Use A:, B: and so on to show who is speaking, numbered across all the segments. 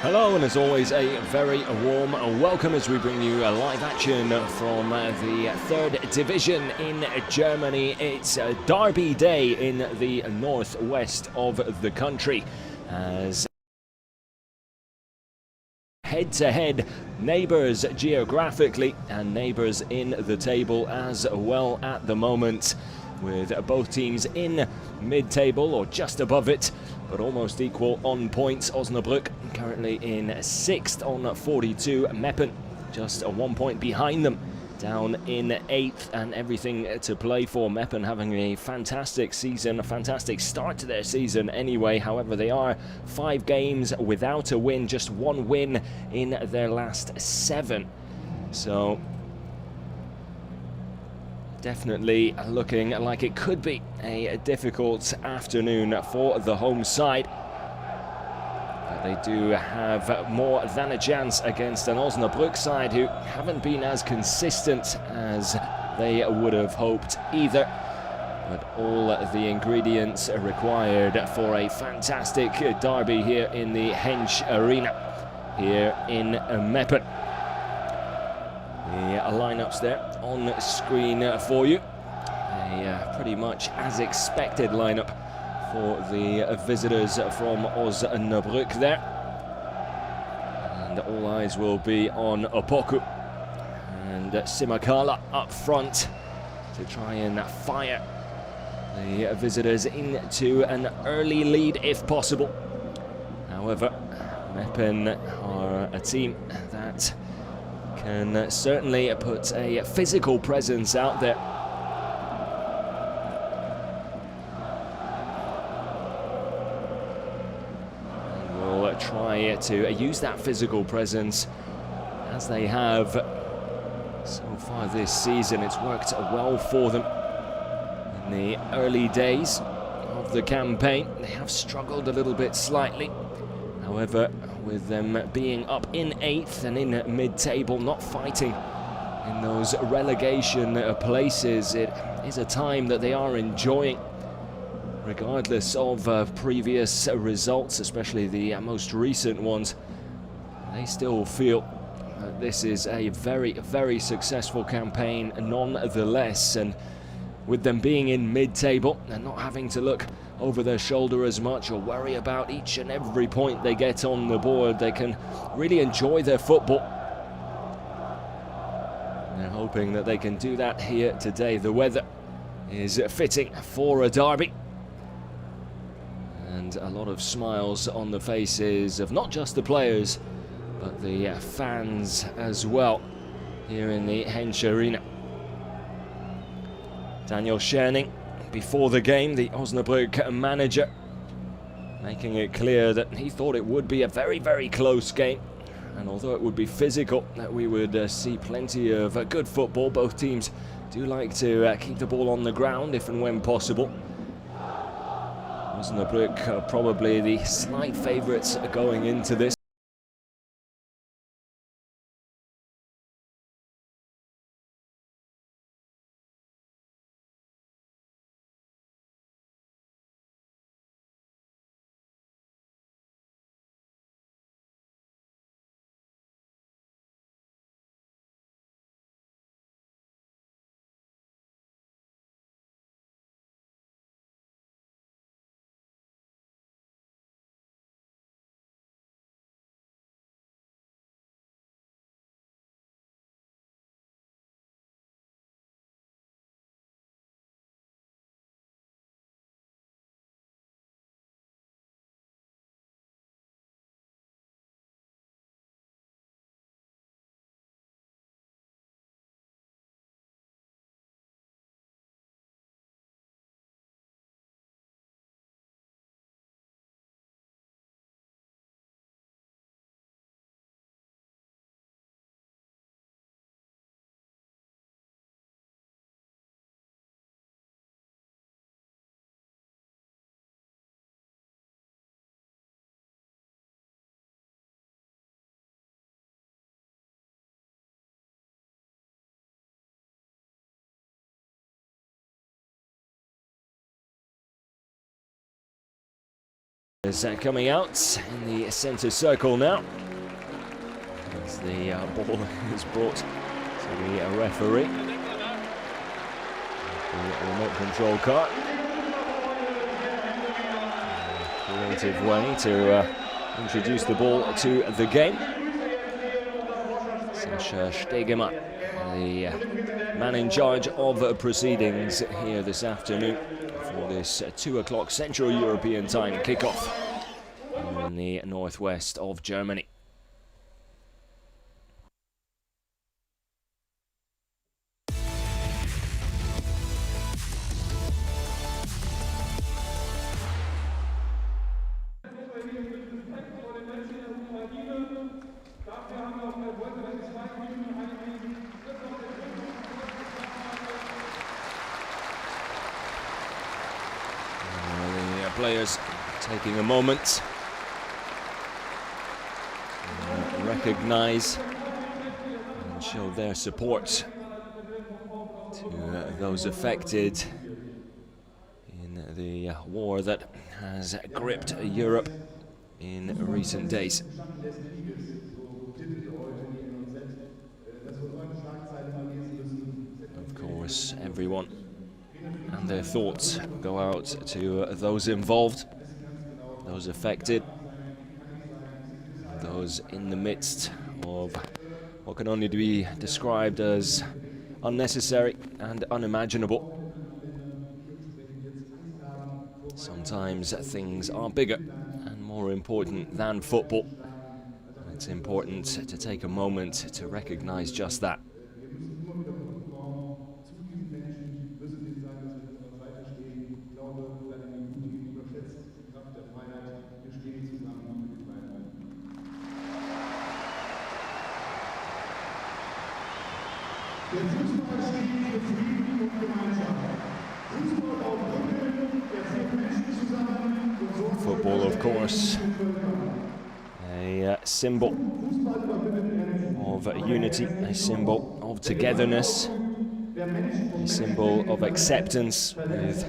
A: Hello, and as always, a very warm welcome as we bring you a live action from the third division in Germany. It's a derby day in the northwest of the country as head-to-head neighbours geographically and neighbours in the table as well at the moment, with both teams in mid-table or just above it, but almost equal on points. Osnabrück currently in 6th on 42. Meppen just 1 point behind them, down in 8th, and everything to play for. Meppen having a fantastic season, a fantastic start to their season anyway. However, they are 5 games without a win, just 1 win in their last 7. So definitely looking like it could be a difficult afternoon for the home side. But they do have more than a chance against an Osnabrück side who haven't been as consistent as they would have hoped either. But all the ingredients required for a fantastic derby here in the Hensch Arena here in Meppen. The lineups there on screen for you. A pretty much as expected lineup for the visitors from Osnabrück there. And all eyes will be on Opoku and Simakala up front to try and fire the visitors into an early lead if possible. However, Meppen are a team that can certainly put a physical presence out there. And we'll try to use that physical presence as they have so far this season. It's worked well for them in the early days of the campaign. They have struggled a little bit slightly. However, with them being up in 8th and in mid-table, not fighting in those relegation places, it is a time that they are enjoying, regardless of previous results, especially the most recent ones. They still feel that this is a very, very successful campaign nonetheless, and with them being in mid-table and not having to look over their shoulder as much or worry about each and every point they get on the board, they can really enjoy their football. They're hoping that they can do that here today. The weather is fitting for a derby, and a lot of smiles on the faces of not just the players but the fans as well here in the Hensch Arena. Daniel Scherning, before the game, the Osnabrück manager, making it clear that he thought it would be a very, very close game. And although it would be physical, that we would see plenty of good football. Both teams do like to keep the ball on the ground if and when possible. Osnabrück are probably the slight favourites going into this. Is coming out in the centre circle now as the ball is brought to the referee. The remote control car. Creative way to introduce the ball to the game. Sascha Stegemann, the man in charge of proceedings here this afternoon for this 2 o'clock Central European time kickoff in the northwest of Germany. Players taking a moment to recognise and show their support to those affected in the war that has gripped Europe in recent days. Of course, everyone and their thoughts go out to those involved, those affected, those in the midst of what can only be described as unnecessary and unimaginable. Sometimes things are bigger and more important than football. It's important to take a moment to recognize just that. Football, of course, a symbol of unity, a symbol of togetherness, a symbol of acceptance, with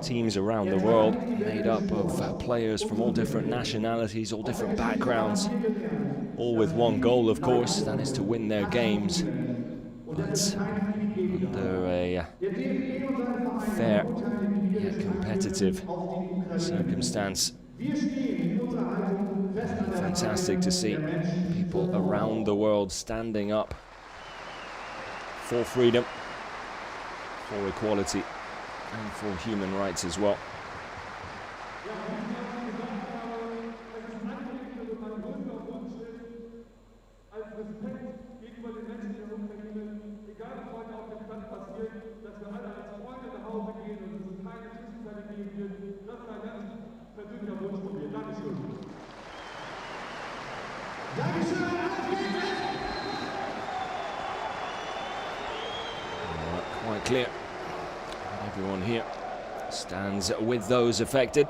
A: teams around the world made up of players from all different nationalities, all different backgrounds, all with one goal, of course, that is to win their games, but under a fair yet competitive circumstance. Fantastic to see people around the world standing up for freedom, for equality, and for human rights as well. Quite clear. Everyone here stands with those affected.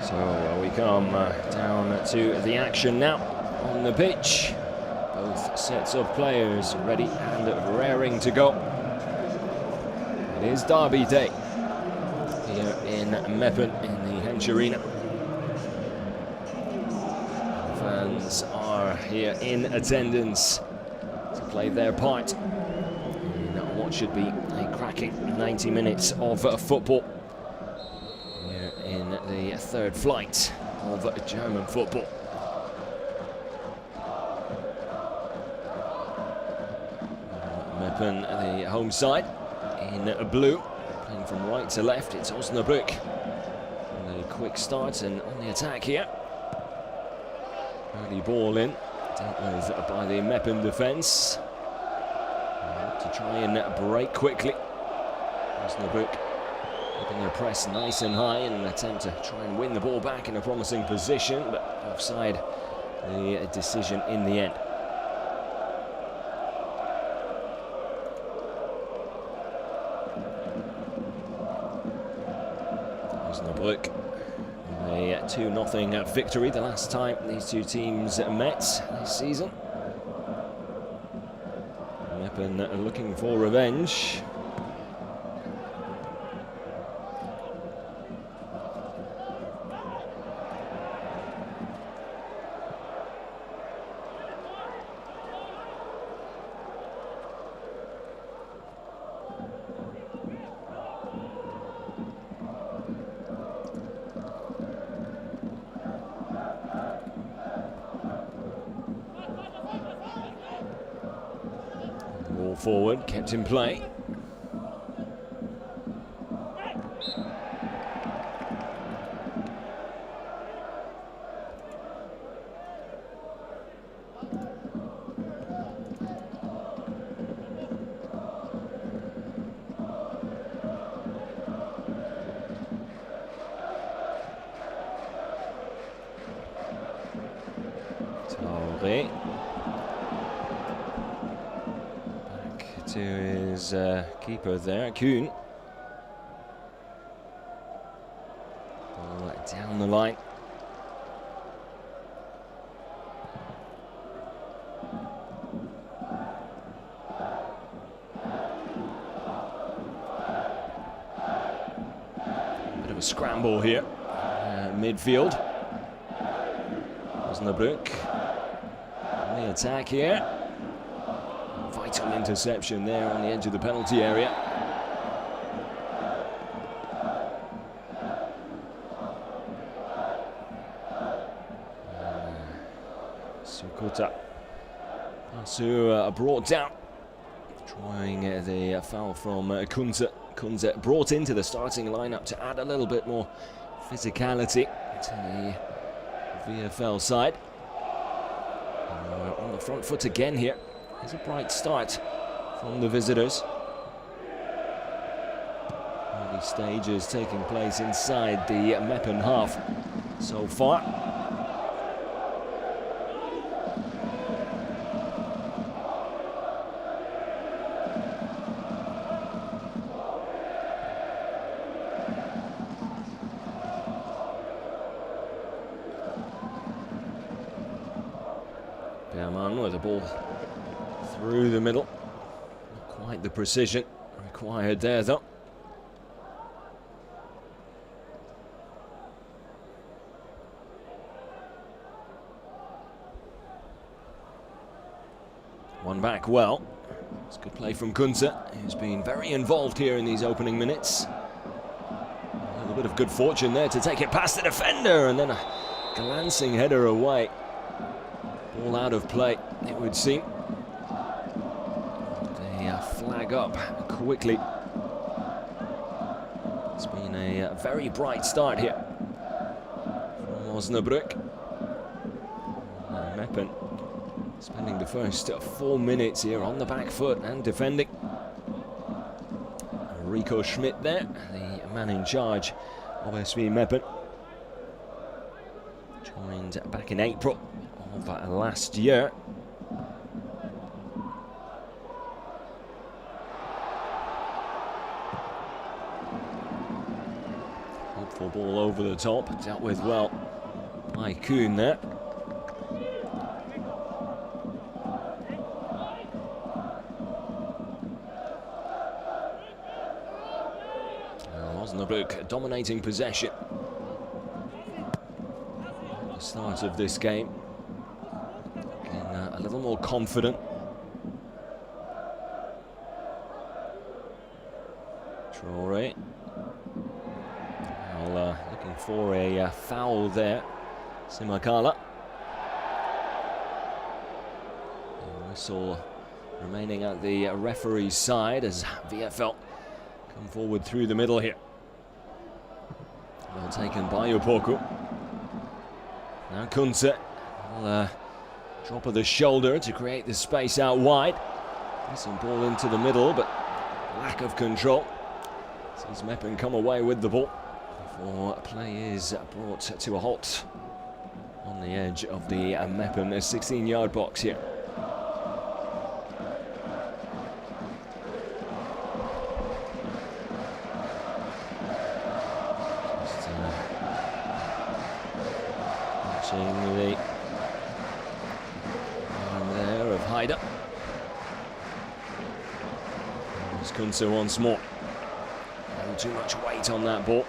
A: So we come down to the action now on the pitch. Both sets of players ready and raring to go. It is derby day here in Meppen in the Hensch Arena. Fans are here in attendance to play their part in what should be a cracking 90 minutes of football here in the third flight of German football. Meppen, the home side, in blue, playing from right to left. It's Osnabrück. And a quick start and on the attack here. Early ball in, dealt with by the Meppen defence. To try and break quickly. Osnabrück keeping their press nice and high in an attempt to try and win the ball back in a promising position, but offside the decision in the end. Osnabrück, a 1-0 victory the last time these two teams met this season. Meppen looking for revenge. Ball forward, kept in play. Traoré. Back to his keeper there, Kuhn. Ball down the line. Bit of a scramble here, midfield. Osnabrück on the attack here. Vital interception there on the edge of the penalty area. Sukuta. Pasu brought down. Trying the foul from Kunze. Kunze brought into the starting lineup to add a little bit more physicality to the VfL side. On the front foot again here. It's a bright start from the visitors. Early stages taking place inside the Meppen half so far. Berman with the ball through the middle. Not quite the precision required there though. One back well. It's good play from Kunze, who's been very involved here in these opening minutes. A little bit of good fortune there to take it past the defender, and then a glancing header away. Ball out of play, it would seem. They flag up quickly. It's been a very bright start here from Osnabrück. Meppen spending the first 4 minutes here on the back foot and defending. Rico Schmidt there, the man in charge of SV Meppen. Joined back in April of last year. Hopeful ball over the top, dealt with well by Kuhn there. Osnabrück dominating possession at the start of this game. Looking a little more confident. Traoré. Well, looking for a foul there. Simakala. The whistle remaining at the referee's side as VfL come forward through the middle here. Well taken by Opoku. Now Kunze will drop of the shoulder to create the space out wide. Some ball into the middle, but lack of control. Sees Meppen come away with the ball before play is brought to a halt on the edge of the Meppen 16-yard box here. Missing the arm there of Haider. There's Kunze once more. Not too much weight on that ball.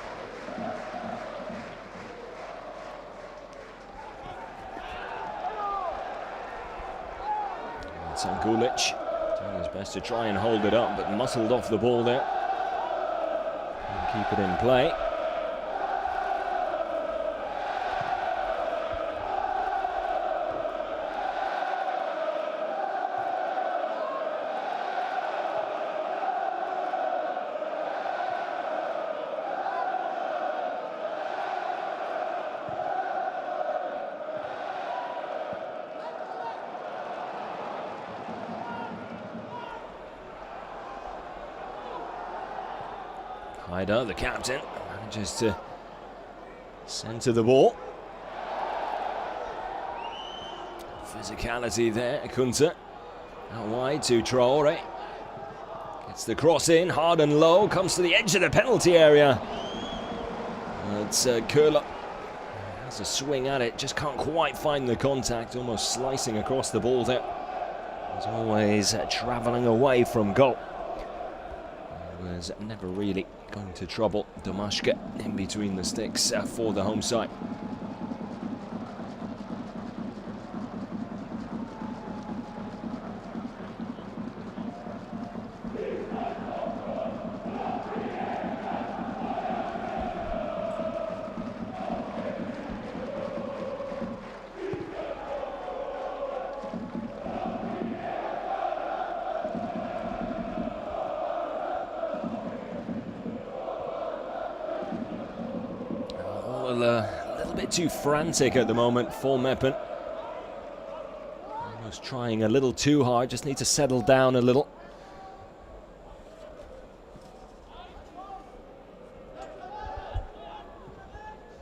A: Sankulic doing his best to try and hold it up, but muscled off the ball there. And keep it in play. Haider, the captain, manages to centre the ball. Physicality there, Kunze. Out wide to Traore. Gets the cross in, hard and low, comes to the edge of the penalty area. It's Köhler. Has a swing at it, just can't quite find the contact, almost slicing across the ball there. As always, travelling away from goal. Was never really going to trouble Domashke in between the sticks for the home side. A little bit too frantic at the moment for Meppen. Almost trying a little too hard, just need to settle down a little.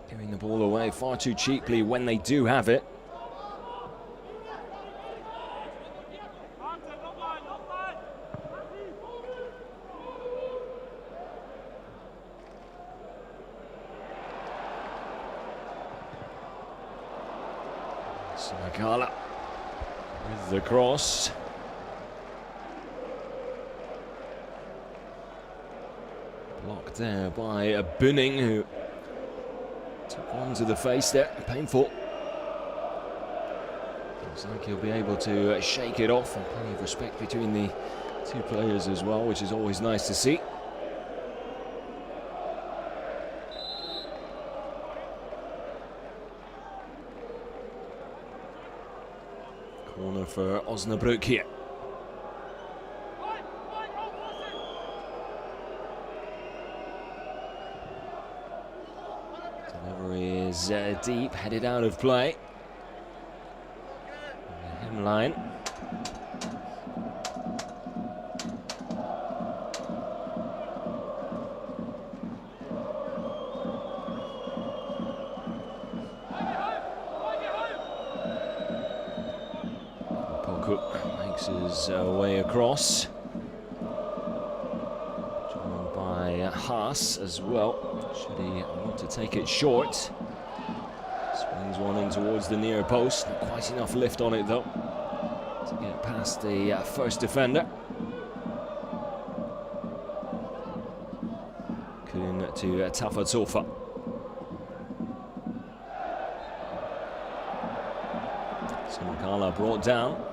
A: Giving the ball away far too cheaply when they do have it. Makala with the cross. Blocked there by Bunning, who took one to the face there. Painful. Looks like he'll be able to shake it off, and plenty of respect between the two players as well, which is always nice to see. Corner for Osnabrück here. Delivery is deep, headed out of play. Hemline. Makes his way across. Joined by Haas as well. Should he want to take it short? Swings one in towards the near post. Not quite enough lift on it though to get past the first defender. Kuhn to Tafatsofa. Makala brought down.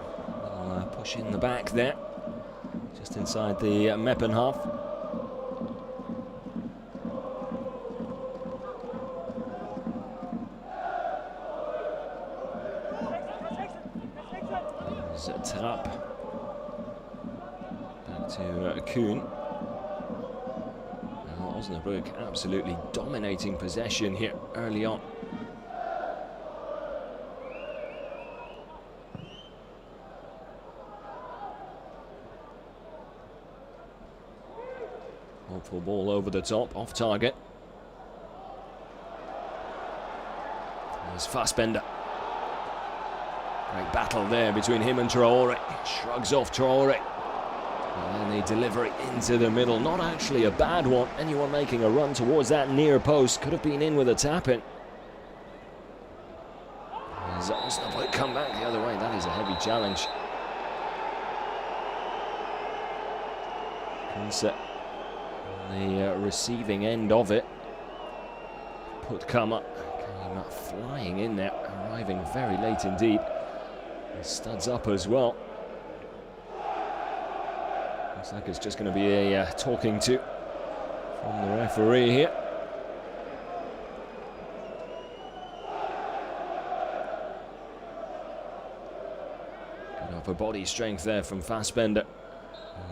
A: Push in the back there, just inside the Meppen half. There's a trap. Back to Kuhn. Now Osnabrück absolutely dominating possession here early on. Hopeful ball over the top, off target. There's Fassbender. Great battle there between him and Traore. Shrugs off Traore. And then the delivery into the middle. Not actually a bad one. Anyone making a run towards that near post could have been in with a tap-in. as Osnabrück come back the other way. That is a heavy challenge. Kunze on the receiving end of it. Puttkammer came up flying in there, arriving very late indeed. And studs up as well. Looks like it's just going to be a talking to from the referee here. Good upper body strength there from Fassbender.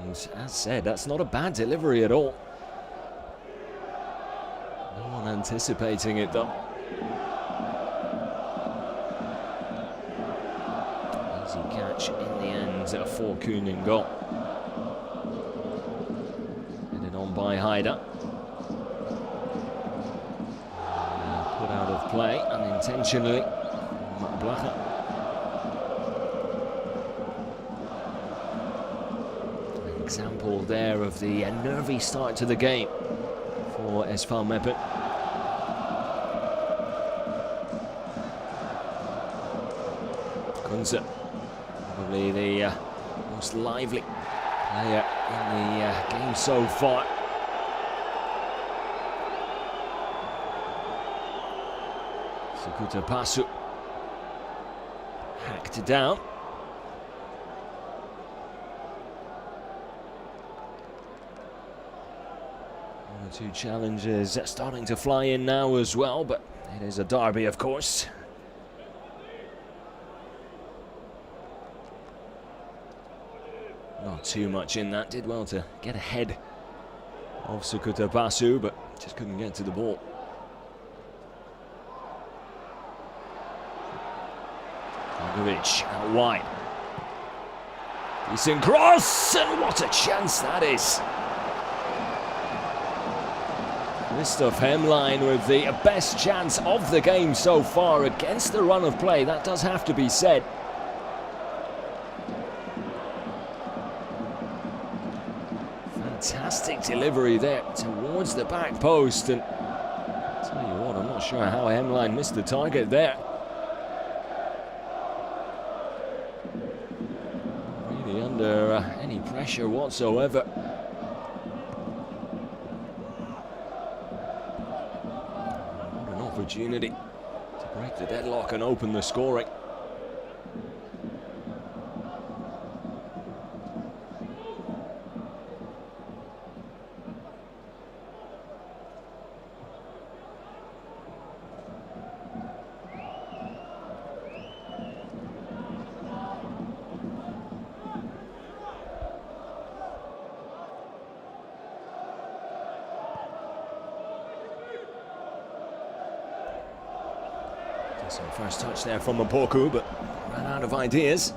A: And as said, that's not a bad delivery at all. No one anticipating it though. Easy catch in the end for Kuhn in goal. Headed on by Haider. Put out of play unintentionally. Blacher. Example there of the nervy start to the game for SV Meppen. Kunze, probably the most lively player in the game so far. Sukuta Pasu hacked down. Two challenges starting to fly in now as well, but it is a derby, of course. Not too much in that. Did well to get ahead of Sukuta Pasu, but just couldn't get to the ball. Dragovic out wide. Decent cross, and what a chance that is. Christoph Hemlein with the best chance of the game so far against the run of play. That does have to be said. Fantastic delivery there towards the back post. And I'll tell you what, I'm not sure how Hemlein missed the target there. Really under any pressure whatsoever. Opportunity to break the deadlock and open the scoring. So first touch there from Mpoku, but ran out of ideas.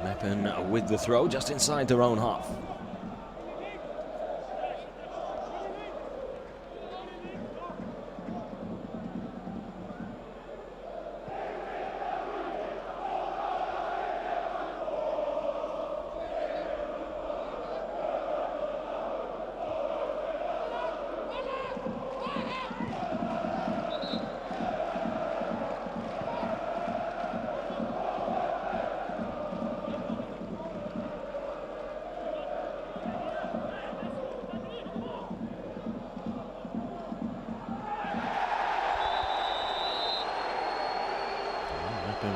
A: Meppen with the throw just inside their own half.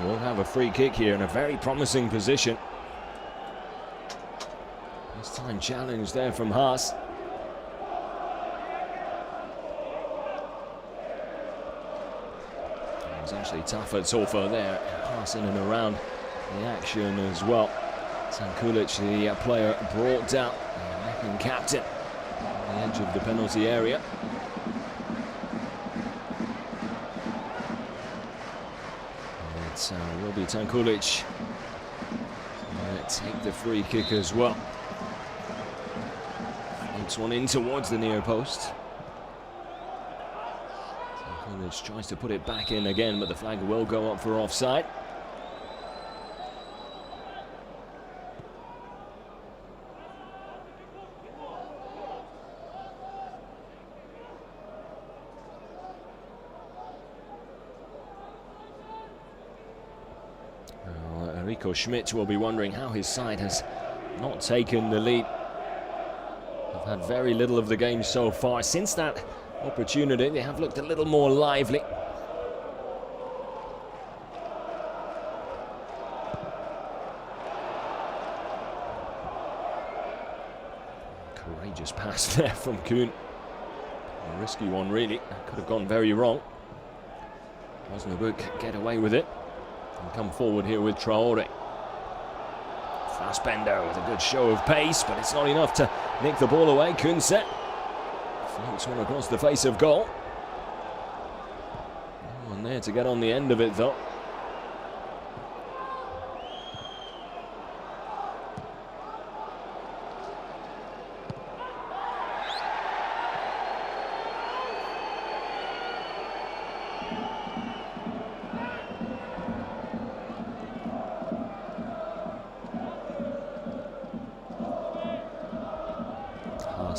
A: We'll have a free kick here in a very promising position. This time challenge there from Haas. It was actually tough at Sofa there. Haas in and around the action as well. Sankulic, the player brought down, the Meppen captain, on the edge of the penalty area. So will be Tankulic take the free kick as well. Floats one in towards the near post. Tankulic tries to put it back in again, but the flag will go up for offside. Nico Schmidt will be wondering how his side has not taken the lead. They've had very little of the game so far. Since that opportunity, they have looked a little more lively. Courageous pass there from Kuhn. A risky one, really. That could have gone very wrong. Osnabrück get away with it and come forward here with Traore. Fassbender with a good show of pace, but it's not enough to nick the ball away. Kunze floats one across the face of goal. No one there to get on the end of it, though.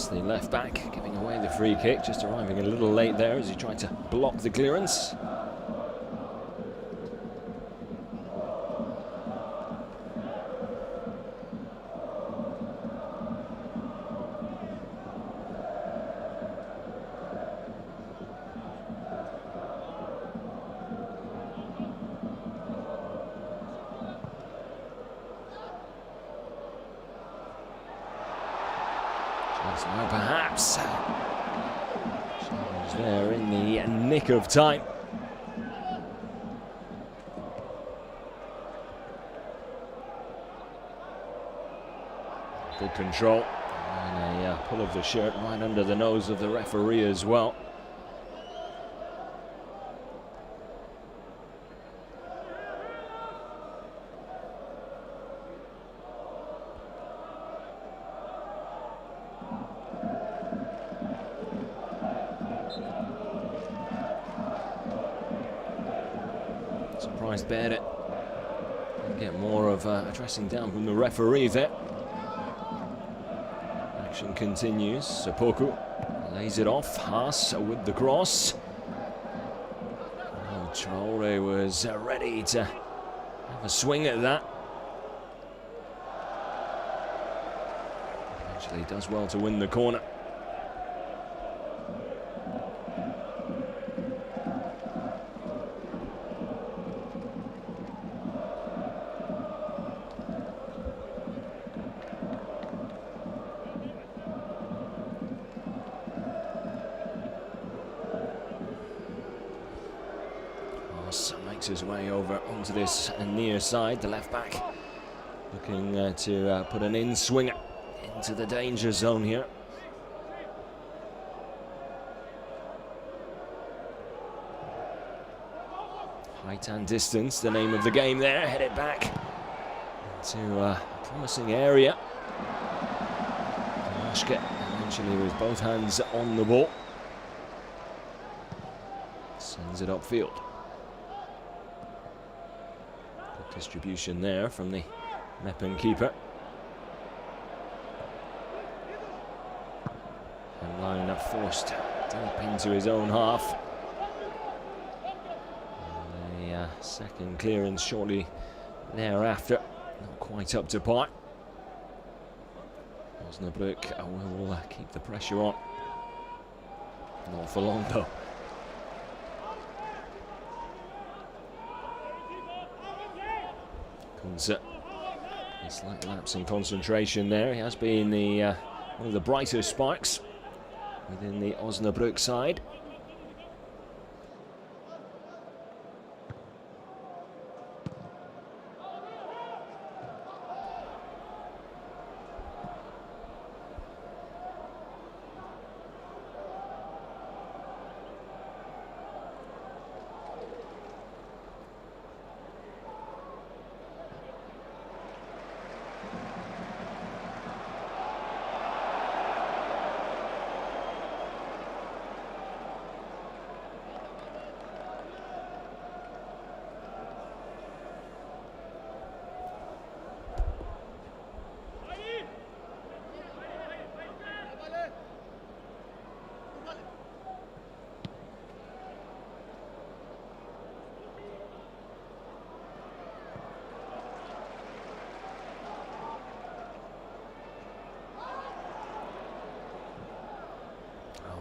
A: The left back giving away the free kick, just arriving a little late there as he tried to block the clearance. Now perhaps she's there in the nick of time. Good control and a pull of the shirt right under the nose of the referee as well. Surprised Barrett get more of a dressing down from the referee there. Action continues. Sepoku lays it off. Haas with the cross. Oh, Traore was ready to have a swing at that. Actually does well to win the corner. Makes his way over onto this near side, the left back looking to put an in swinger into the danger zone here. Height and distance, the name of the game there, headed back into a promising area. Maschke eventually with both hands on the ball. Sends it upfield. Distribution there from the Meppen keeper. And line forced deep into his own half. And a second clearance shortly thereafter. Not quite up to par. Osnabrück will keep the pressure on. Not for long though. Kunze, a slight lapse in concentration there. He has been one of the brighter sparks within the Osnabrück side.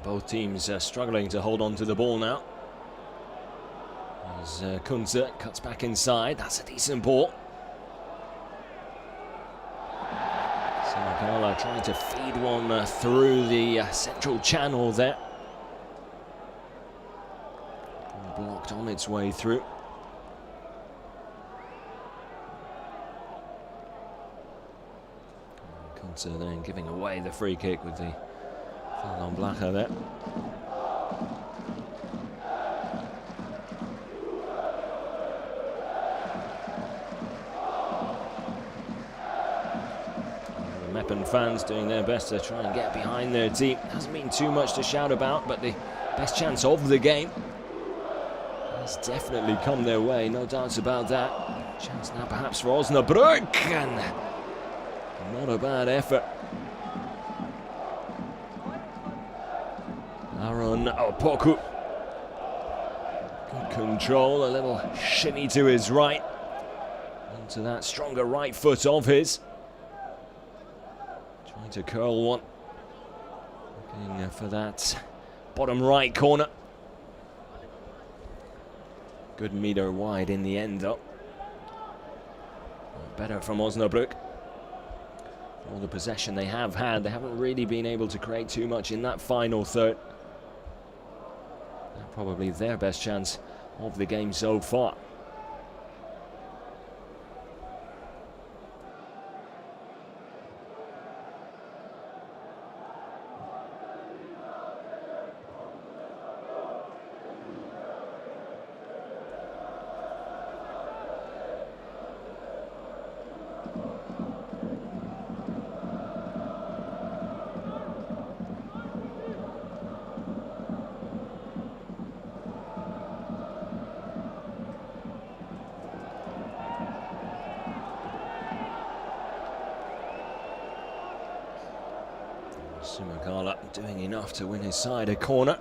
A: Both teams struggling to hold on to the ball now. As Kunze cuts back inside, that's a decent ball. Simakala trying to feed one through the central channel there. Blocked on its way through. Kunze then giving away the free kick with the foul on Blacher there. Meppen fans doing their best to try and get behind their team. Hasn't been too much to shout about, but the best chance of the game has definitely come their way, no doubts about that. Chance now perhaps for Osnabrück, and not a bad effort. Aaron Opoku. Good control, a little shimmy to his right. Onto that stronger right foot of his. Trying to curl one. Looking for that bottom right corner. Good meter wide in the end though. Better from Osnabrück. All the possession they have had, they haven't really been able to create too much in that final third. Probably their best chance of the game so far. Simakala doing enough to win his side a corner.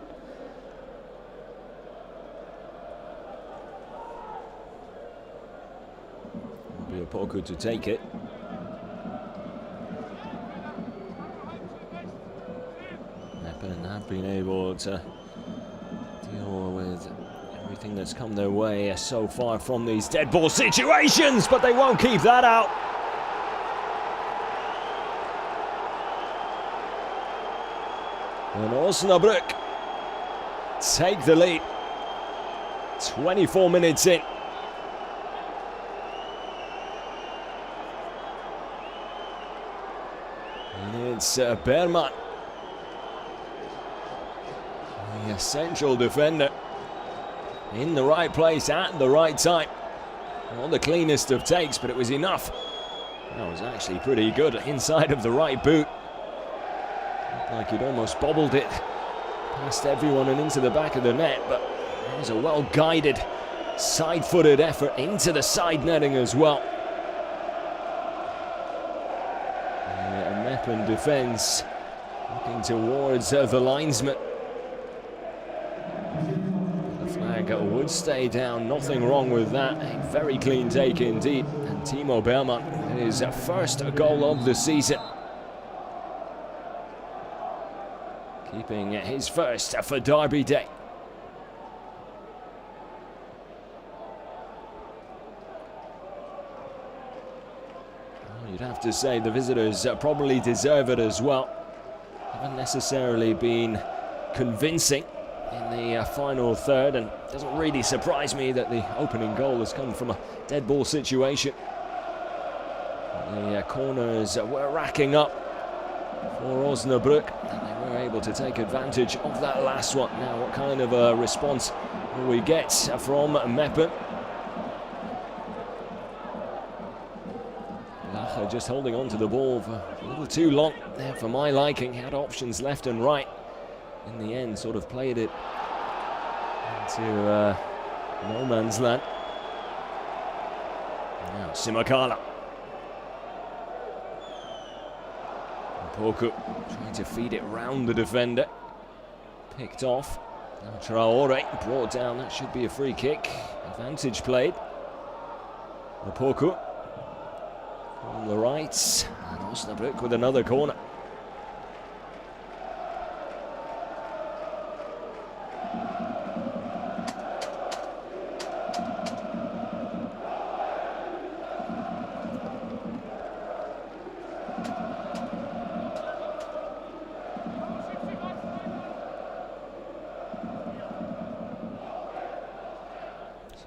A: Will be a Opoku to take it. Meppen have been able to deal with everything that's come their way so far from these dead ball situations, but they won't keep that out. And Osnabrück take the lead. 24 minutes in. And it's Berman, the central defender, in the right place at the right time. Not the cleanest of takes, but it was enough. That was actually pretty good inside of the right boot. Like he'd almost bobbled it past everyone and into the back of the net, but it was a well-guided, side-footed effort into the side netting as well. A Meppen defence looking towards the linesman. The flag would stay down, nothing wrong with that. A very clean take indeed. And Timo Berman, his first goal of the season. Keeping his first for Derby Day. Well, you'd have to say the visitors probably deserve it as well. Haven't necessarily been convincing in the final third, and it doesn't really surprise me that the opening goal has come from a dead ball situation. The corners were racking up for Osnabrück, and they were able to take advantage of that last one. Now, what kind of a response will we get from Meppen? Blacher just holding on to the ball for a little too long there for my liking. He had options left and right. In the end, sort of played it into no man's land. Now, Simakala. Opoku trying to feed it round the defender. Picked off. Now Traore brought down. That should be a free kick. Advantage played. Opoku on the right. And Osnabrück with another corner.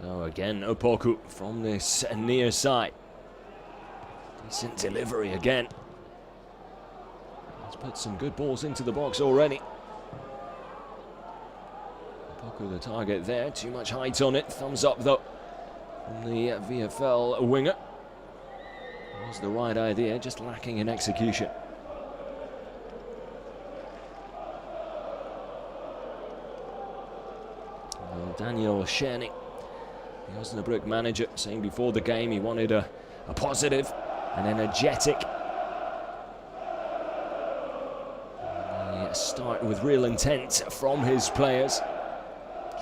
A: So again, Opoku from this near side. Decent delivery again. He's put some good balls into the box already. Opoku the target there, too much height on it. Thumbs up though from the VfL winger. It was the right idea, just lacking in execution. Well, Daniel Scherning, the Osnabrück manager, saying before the game he wanted a positive and energetic start with real intent from his players.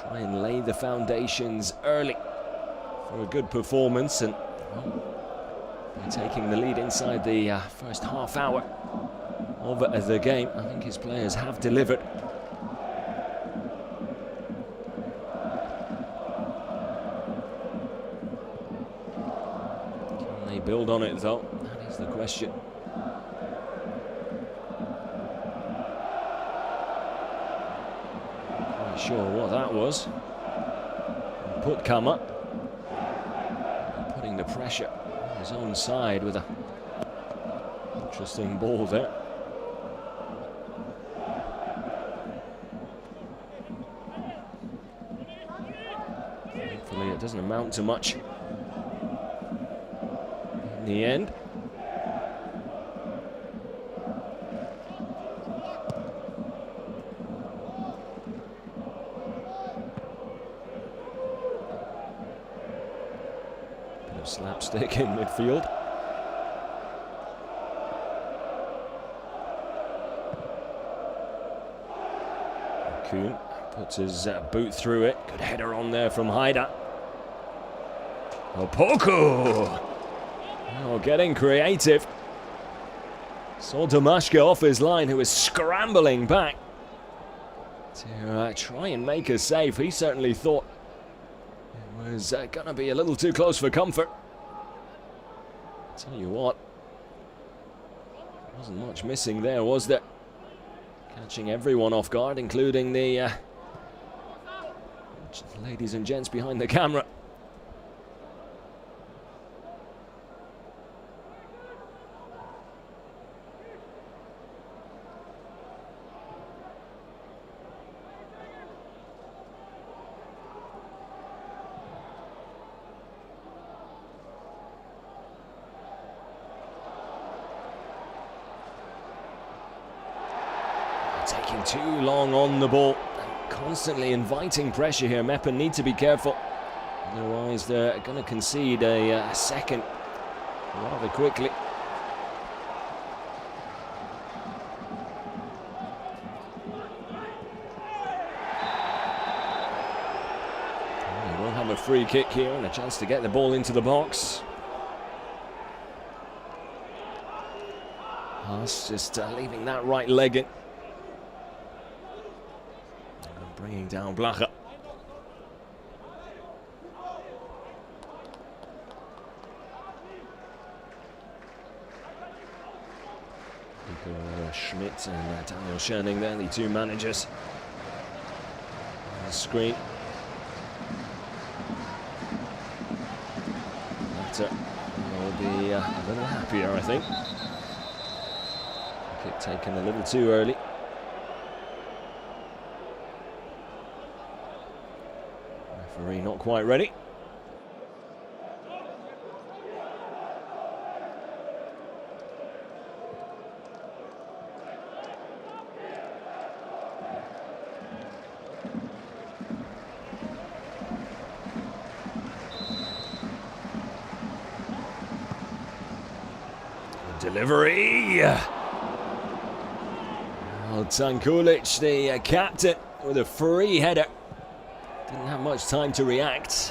A: Try and lay the foundations early for a good performance, and well, by taking the lead inside the first half hour of the game, I think his players have delivered. Can they build on it though? That is the question. Not sure what that was. Put come up. Putting the pressure on his own side with a interesting ball there. Hopefully it doesn't amount to much in the end. Bit of slapstick in midfield. Kuhn puts his boot through it. Good header on there from Haida. Opoku! Oh, getting creative. Saw Domashka off his line, who was scrambling back to try and make a save. He certainly thought it was going to be a little too close for comfort. Tell you what, wasn't much missing there, was there? Catching everyone off guard, including the ladies and gents behind the camera. Taking too long on the ball, constantly inviting pressure here. Meppen need to be careful, otherwise they're going to concede a second rather quickly. They will have a free kick here and a chance to get the ball into the box. Haas just leaving that right leg in. Bringing down Blacha. Schmidt and Daniel Scherning there, the two managers. On the screen. That will be a little happier, I think. Kick taken a little too early. Referee not quite ready. Delivery. Well, Tankulic, the captain, with a free header. Didn't have much time to react.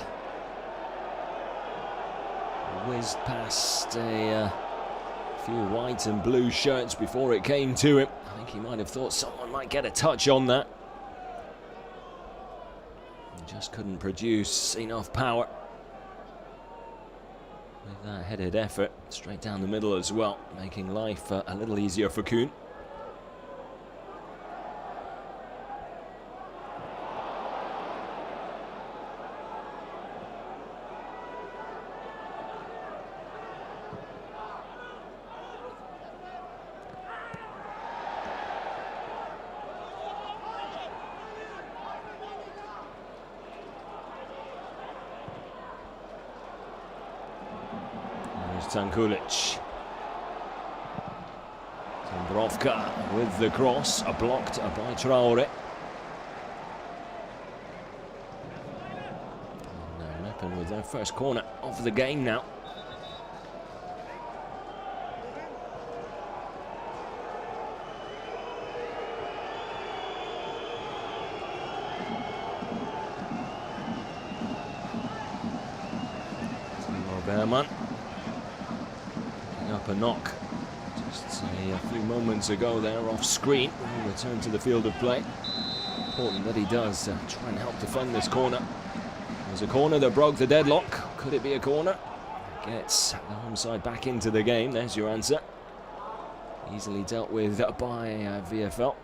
A: Whizzed past a few white and blue shirts before it came to him. I think he might have thought someone might get a touch on that. He just couldn't produce enough power with that headed effort. Straight down the middle as well, making life a little easier for Kuhn. Tankulic. Dubrovka with the cross, blocked by Traore. And Meppen with their first corner of the game now. Behrman picking up a knock just a few moments ago there off screen. Return to the field of play. Important that he does try and help defend this corner. It was a corner that broke the deadlock. Could it be a corner? Gets the home side back into the game. There's your answer. Easily dealt with by VfL.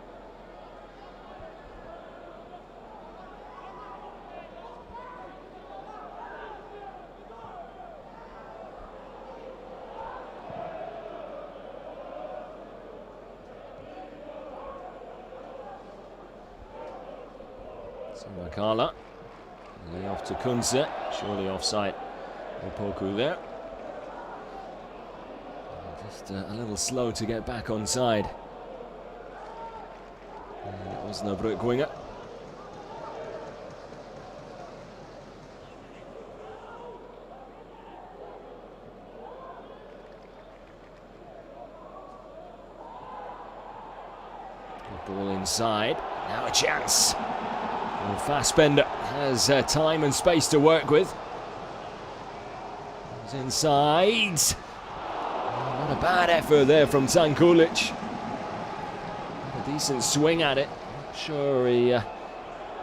A: Makala, lay off to Kunze, surely offside. Opoku there. Just a little slow to get back on side. Osnabrück winger. Good ball inside, now a chance. Well, Fassbender has time and space to work with. He's inside. Oh, not a bad effort there from Tankulic. A decent swing at it. Not sure he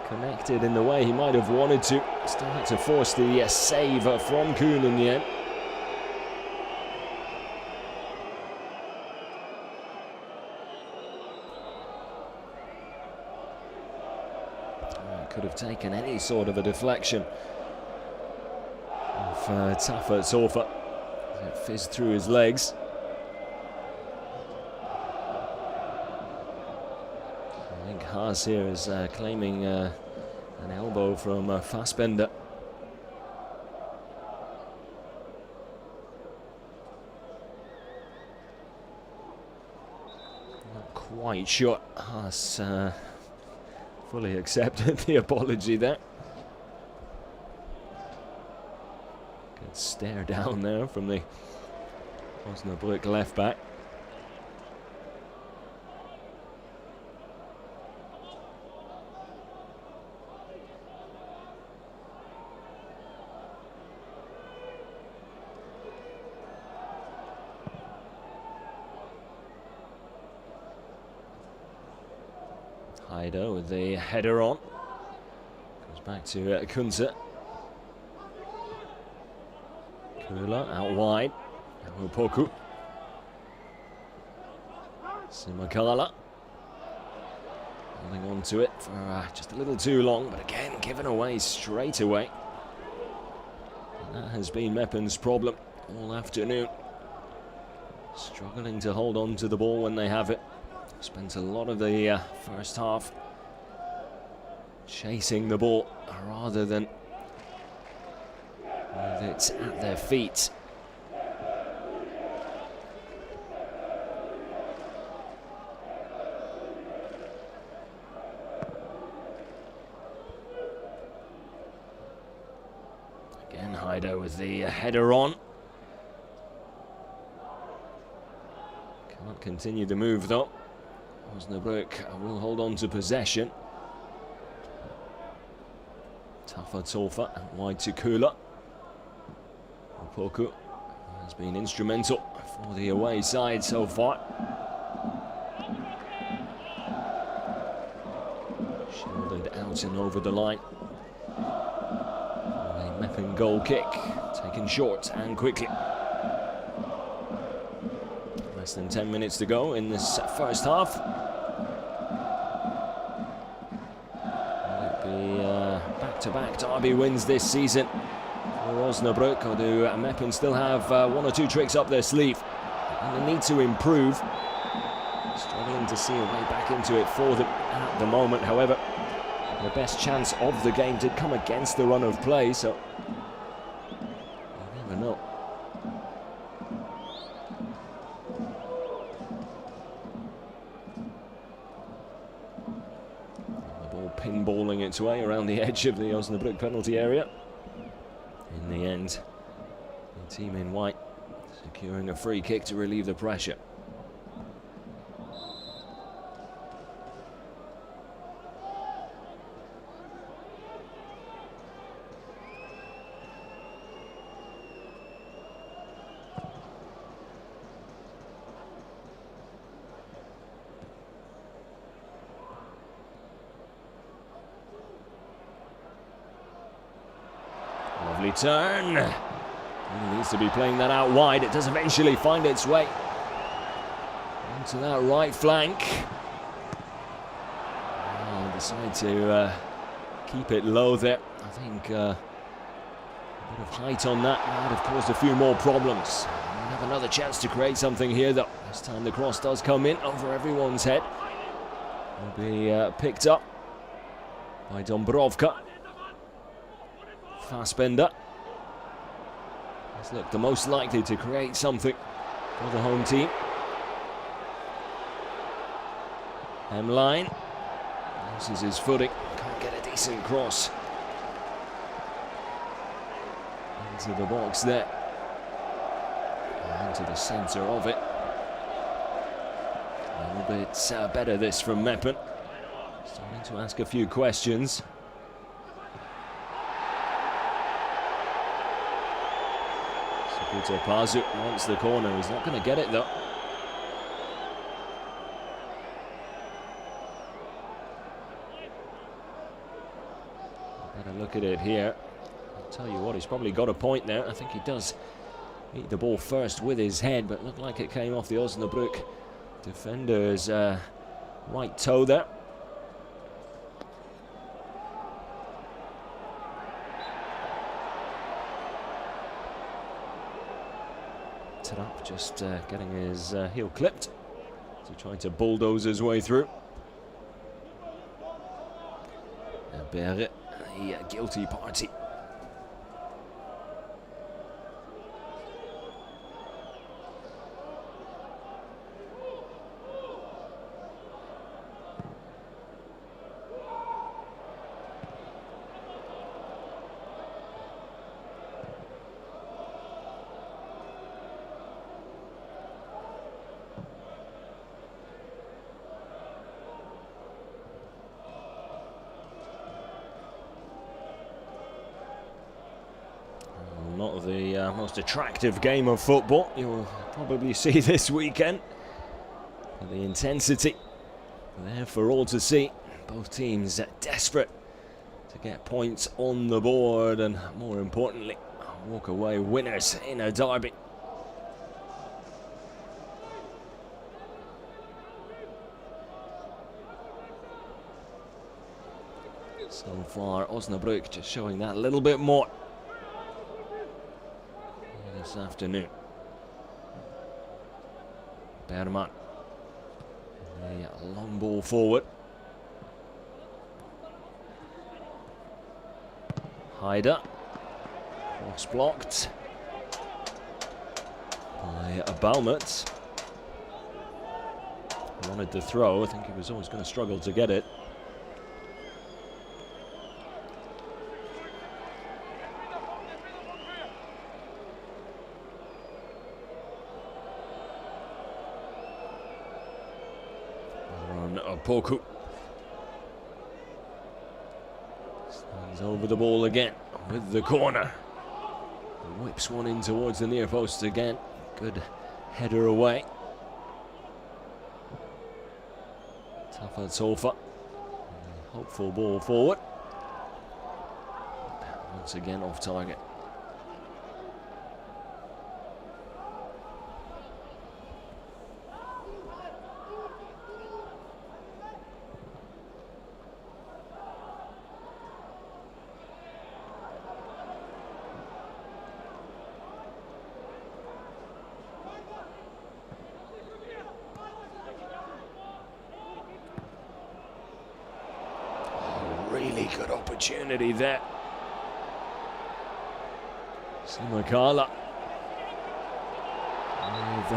A: connected in the way he might have wanted to. Still had to force the save from Kuhn in the end. Could have taken any sort of a deflection of Taffa. It fizzed through his legs. I think Haas here is claiming an elbow from Fassbender. Not quite sure. Haas fully accepted the apology there. Good stare down there from the Osnabrück left back. Haider with the header on. Goes back to Kunze. Kula out wide. Opoku. Simakala. Holding on to it for just a little too long, but again given away straight away. And that has been Meppen's problem all afternoon. Struggling to hold on to the ball when they have it. Spent a lot of the first half chasing the ball rather than with it at their feet. Again, Haider with the header on. Can't continue the move though. Osnabrück will hold on to possession. Taffa wide to Kula. Opoku has been instrumental for the away side so far. Shielded out and over the line. A Meppen goal kick taken short and quickly. Less than 10 minutes to go in this first half. Will it be back-to-back derby wins this season for Osnabrück, or do Meppen still have one or two tricks up their sleeve? And they need to improve. Struggling to see a way back into it for them at the moment. However, the best chance of the game did come against the run of play, so you never know. its way around the edge of the Osnabrück penalty area. In the end, the team in white securing a free kick to relieve the pressure. Lovely turn. He needs to be playing that out wide. It does eventually find its way onto that right flank. Oh, decide to keep it low there. I think a bit of height on that might have caused a few more problems. We'll have another chance to create something here, though. This time the cross does come in over everyone's head. Will be picked up by Dombrovka. Fassbender has looked the most likely to create something for the home team. Hemline loses his footing, can't get a decent cross into the box there, into the centre of it. A little bit better this from Meppen, starting to ask a few questions. Pazu wants the corner. He's not going to get it though. Better look at it here. I'll tell you what, he's probably got a point there. I think he does meet the ball first with his head, but looked like it came off the Osnabrück defender's right toe there. Up, just getting his heel clipped to try to bulldoze his way through. Berre, the guilty party. Not the most attractive game of football you'll probably see this weekend. But the intensity there for all to see. Both teams desperate to get points on the board and, more importantly, walk away winners in a derby. So far, Osnabrück just showing that a little bit more this afternoon. Berman, a long ball forward. Haider, cross blocked by Baumert. Wanted the throw. I think he was always going to struggle to get it. Poku stands over the ball again with the corner. Whips one in towards the near post again. Good header away. Tougher Tofa. Hopeful ball forward. Once again off target. Really good opportunity there. Simakala with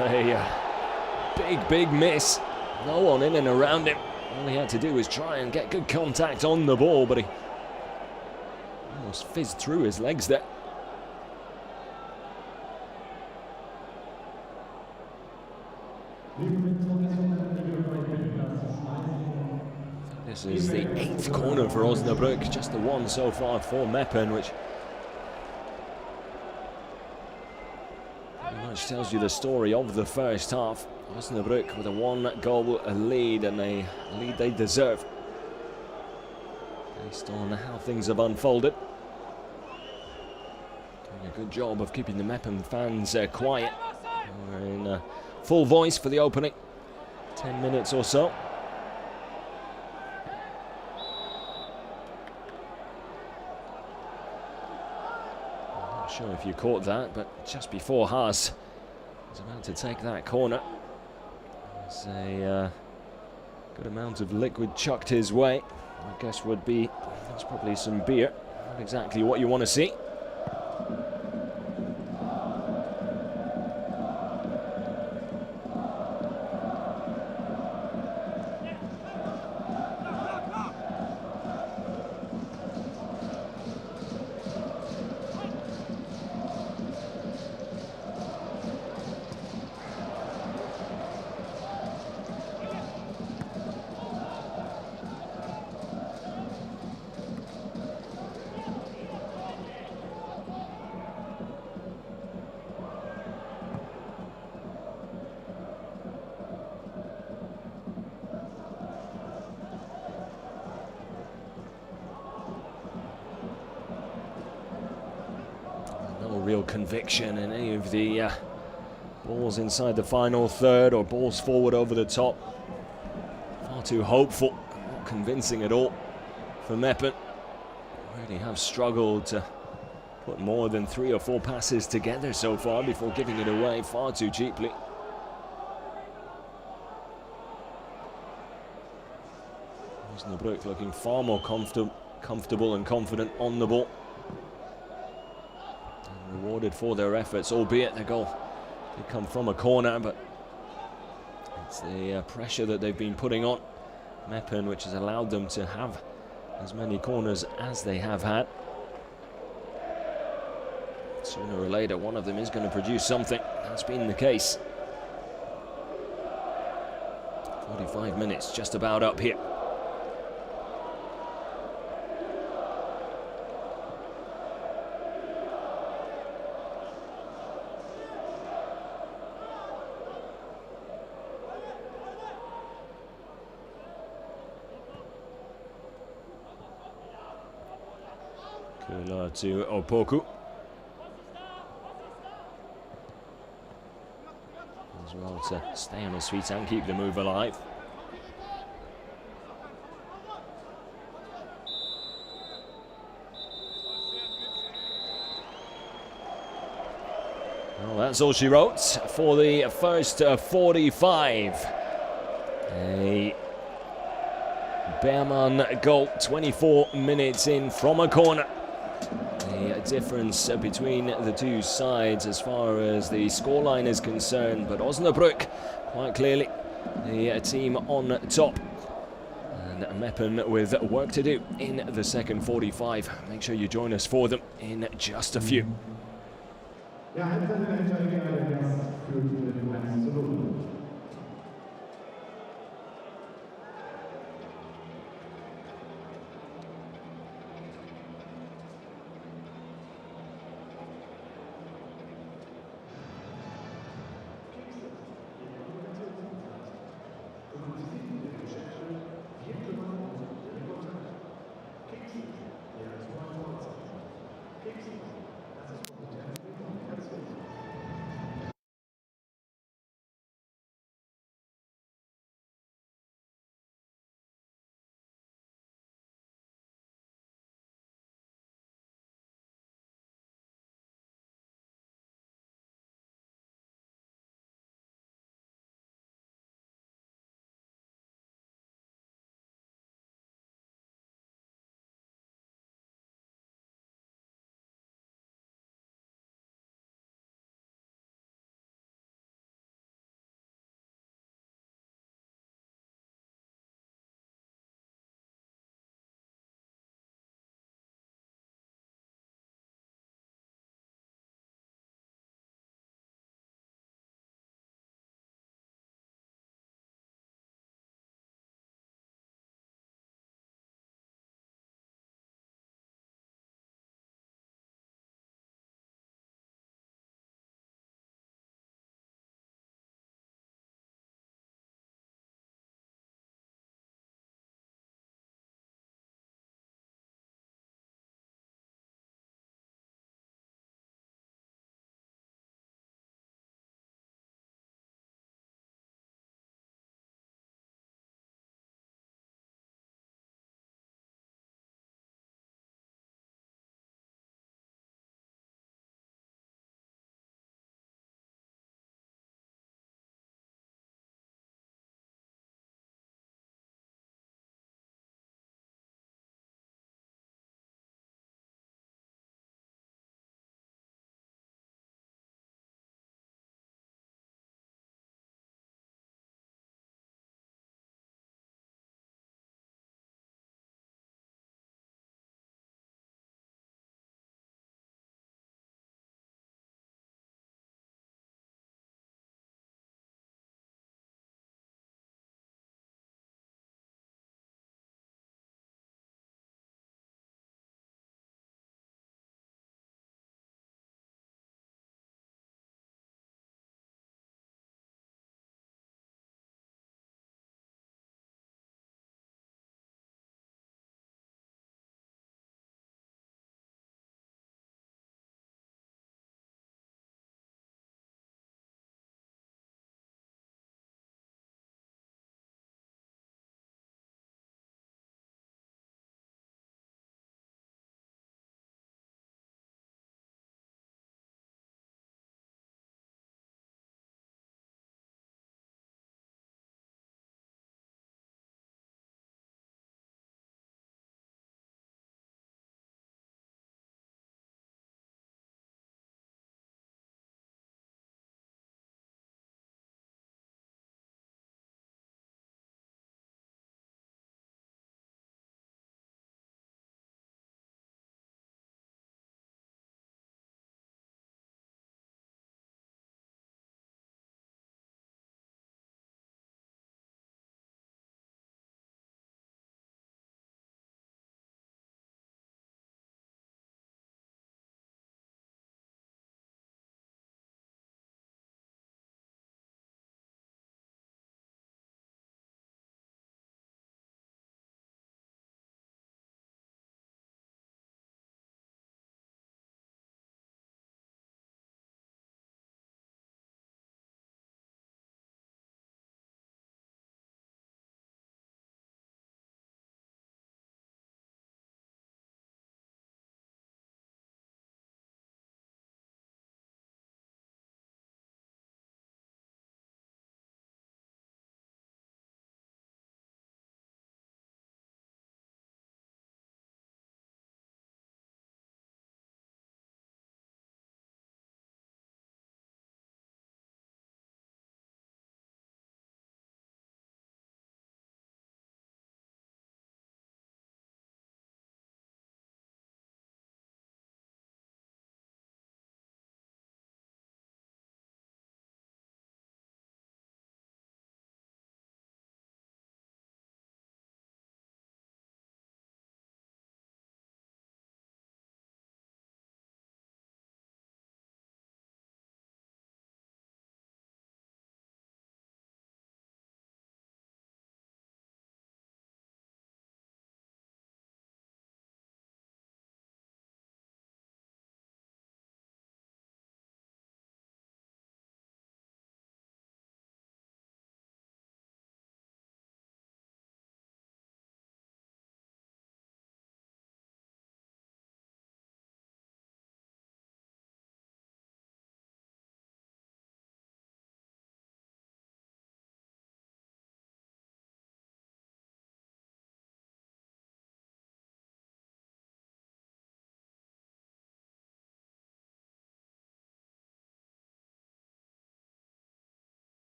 A: a big miss. No one in and around him. All he had to do was try and get good contact on the ball, but he Almost fizzed through his legs there. This is the 8th corner for Osnabrück, just the one so far for Meppen, which pretty much tells you the story of the first half. Osnabrück with a 1-goal lead, and a lead they deserve based on how things have unfolded. Doing a good job of keeping the Meppen fans quiet. We're in full voice for the opening 10 minutes or so. I'm not sure if you caught that, but just before Haas was about to take that corner, there's a good amount of liquid chucked his way. I guess that's probably some beer. Not exactly what you want to see. No real conviction in any of the balls inside the final third or balls forward over the top. Far too hopeful, not convincing at all for Meppen. Really have struggled to put more than 3 or 4 passes together so far before giving it away far too cheaply. Osnabrück looking far more comfortable and confident on the ball. And rewarded for their efforts, albeit the goal did come from a corner, but it's the pressure that they've been putting on Meppen which has allowed them to have as many corners as they have had. Sooner or later, one of them is going to produce something. That's been the case. 45 minutes just about up here. Kula to Opoku. As well to stay on his feet and keep the move alive. Well, that's all she wrote for the first 45. A Beerman goal, 24 minutes in from a corner. The difference between the two sides as far as the scoreline is concerned, but Osnabrück quite clearly the team on top. And Meppen with work to do in the second 45. Make sure you join us for them in just a few.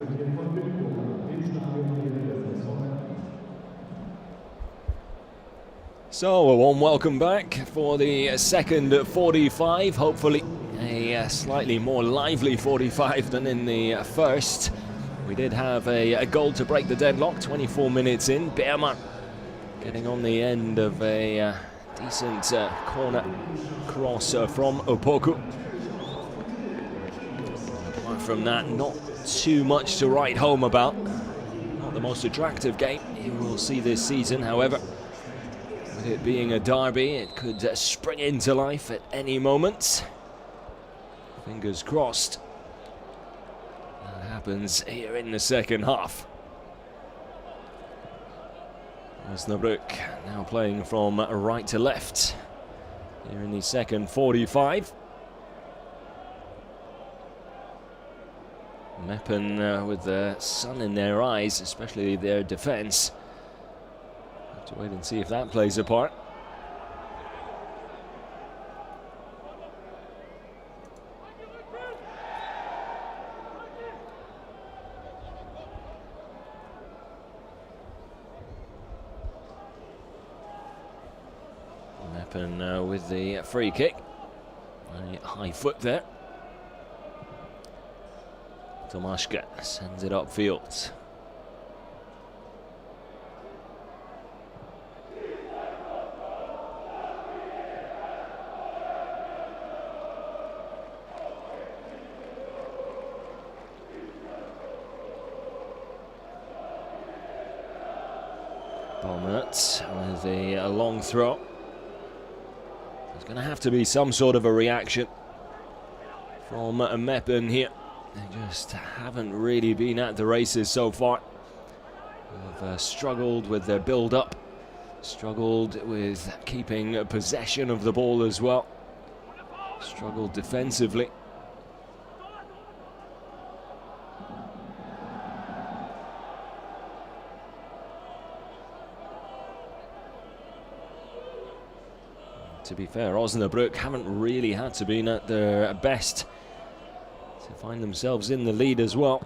A: So a warm welcome back for the second 45, hopefully a slightly more lively 45 than in the first. We did have a goal to break the deadlock, 24 minutes in. Beerman getting on the end of a decent corner cross from Opoku. Apart from that, not too much to write home about. Not the most attractive game you will see this season, however. With it being a derby, it could spring into life at any moment. Fingers crossed. That happens here in the second half. Osnabrück now playing from right to left here in the second 45. Meppen with the sun in their eyes, especially their defence. Have to wait and see if that plays a part. Meppen with the free kick. A high foot there. Tomaszka sends it upfield. Bommert with a long throw. There's going to have to be some sort of a reaction from Meppen here. They just haven't really been at the races so far. They've struggled with their build-up, struggled with keeping possession of the ball as well, struggled defensively. To be fair, Osnabrück haven't really had to be at their best to find themselves in the lead as well.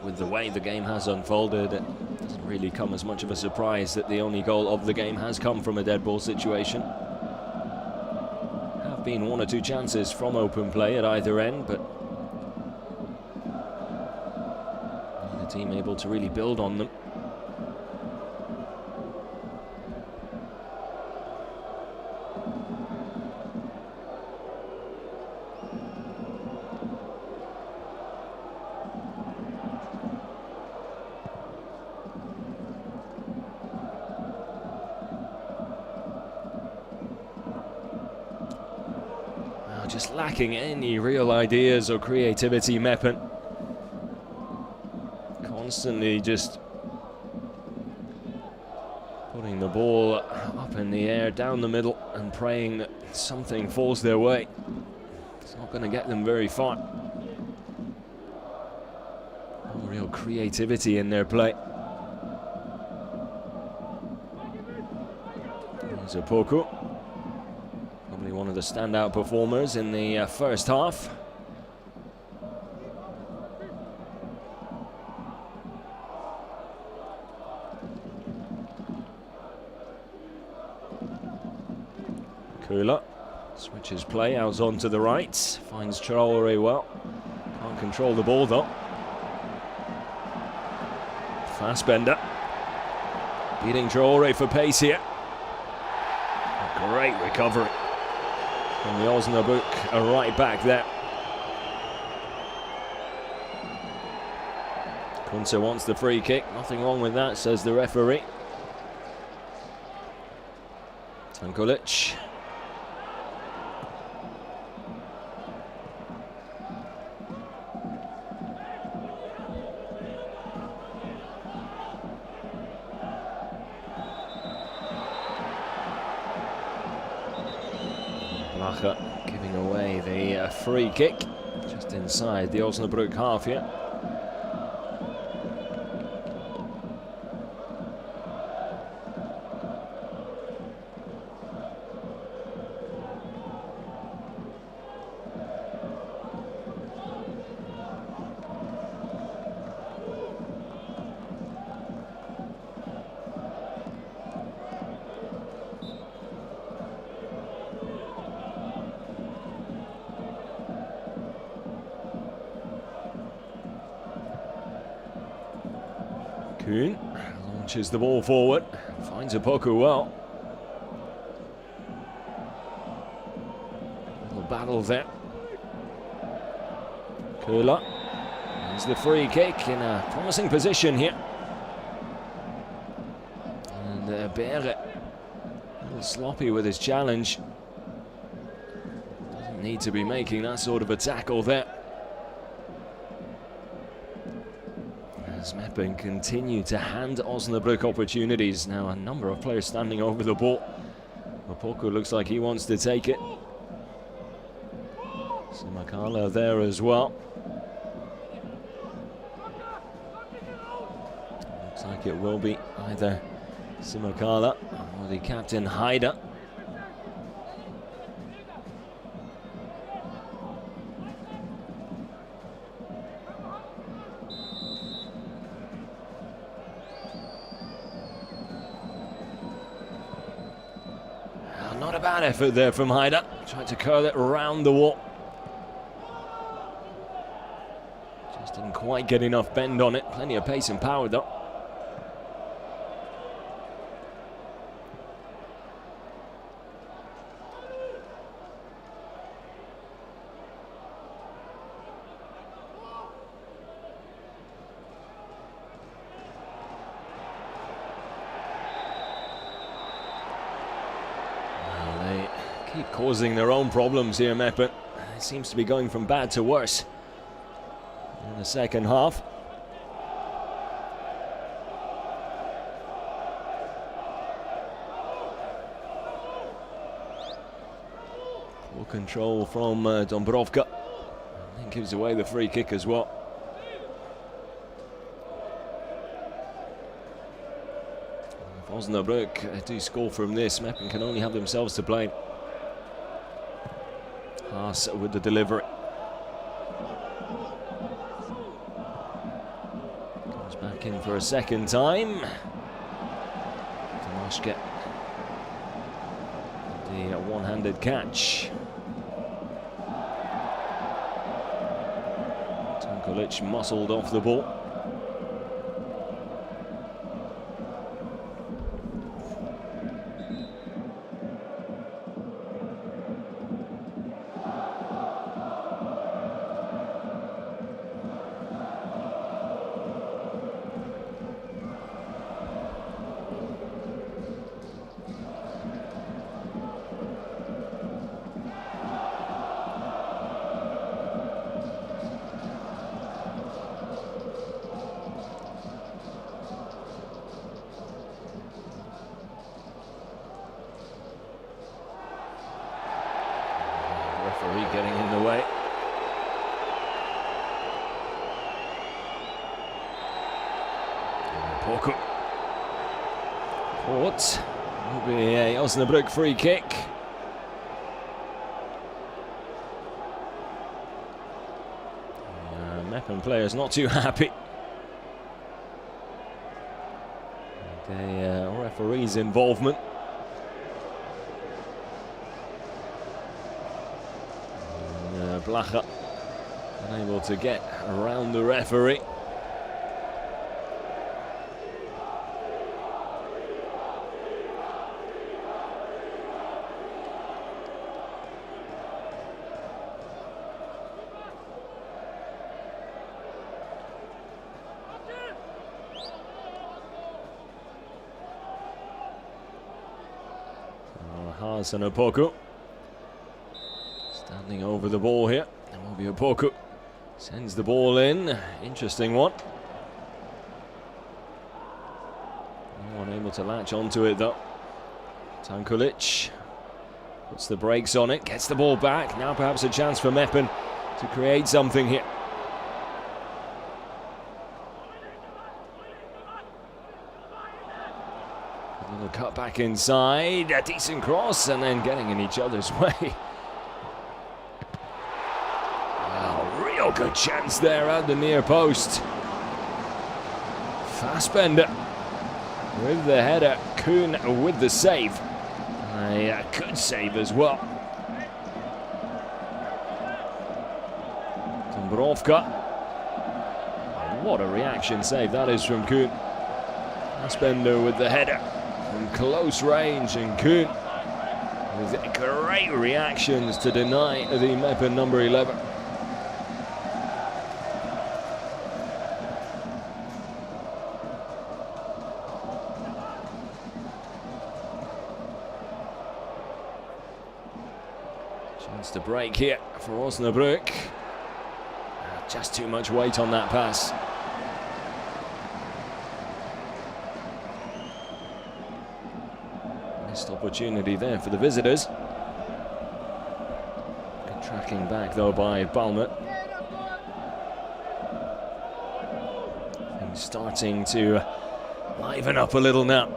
A: With the way the game has unfolded, it doesn't really come as much of a surprise that the only goal of the game has come from a dead ball situation. Have been one or two chances from open play at either end, but the team able to really build on them. Just lacking any real ideas or creativity, Meppen. Constantly just putting the ball up in the air, down the middle, and praying that something falls their way. It's not going to get them very far. No real creativity in their play. There's Opoku. Probably one of the standout performers in the first half. Kula switches play out onto the right, finds Traore well. Can't control the ball though. Fassbender beating Traore for pace here. A great recovery from the Osnabrück right back there. Kunze wants the free kick. Nothing wrong with that, says the referee. Tankulic. Giving away the free kick just inside the Osnabrück half here. Kuhn launches the ball forward, finds Opoku well. Little battle there. Köhler wins the free kick in a promising position here. And Beere, a little sloppy with his challenge. Doesn't need to be making that sort of a tackle there. As Meppen continue to hand Osnabrück opportunities. Now a number of players standing over the ball. Opoku looks like he wants to take it. Simakala there as well. Looks like it will be either Simakala or the captain Haider. Not a bad effort there from Haider. Tried to curl it around the wall. Just didn't quite get enough bend on it. Plenty of pace and power though. Keep causing their own problems here, Meppen. It seems to be going from bad to worse in the second half. Full control from Dombrovka. And gives away the free kick as well. If Osnabrück do score from this, Meppen can only have themselves to blame. Haas with the delivery. Comes back in for a second time. Tomášek. The one-handed catch. Tankulic muscled off the ball. Referee getting in the way. Opoku. Caught. Will be a Osnabrück free kick. Meppen players not too happy. The referee's involvement. Blacha unable to get around the referee. Haas and Opoku standing over the ball here. It will be Opoku. Sends the ball in. Interesting one. No one able to latch onto it though. Tankulic puts the brakes on it. Gets the ball back. Now perhaps a chance for Meppen to create something here. A little cut back inside. A decent cross and then getting in each other's way. Real good chance there at the near post. Fassbender with the header. Kuhn with the save. A good save as well. Dombrovka. What a reaction save that is from Kuhn. Fassbender with the header from close range, and Kuhn with great reactions to deny the Meppen number 11. Chance to break here for Osnabrück. Just too much weight on that pass. Missed opportunity there for the visitors. Good tracking back though by Balmer. Things starting to liven up a little now.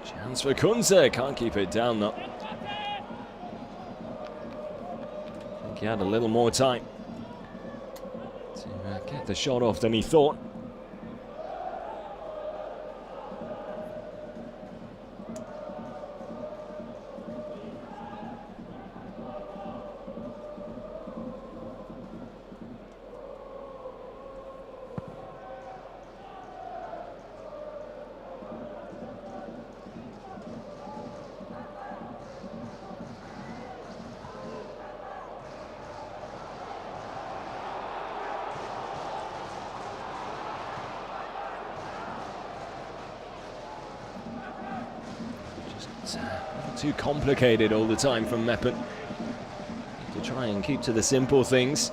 A: Chance for Kunze, can't keep it down though. I think he had a little more time to get the shot off than he thought. Too complicated all the time from Meppen. To try and keep to the simple things.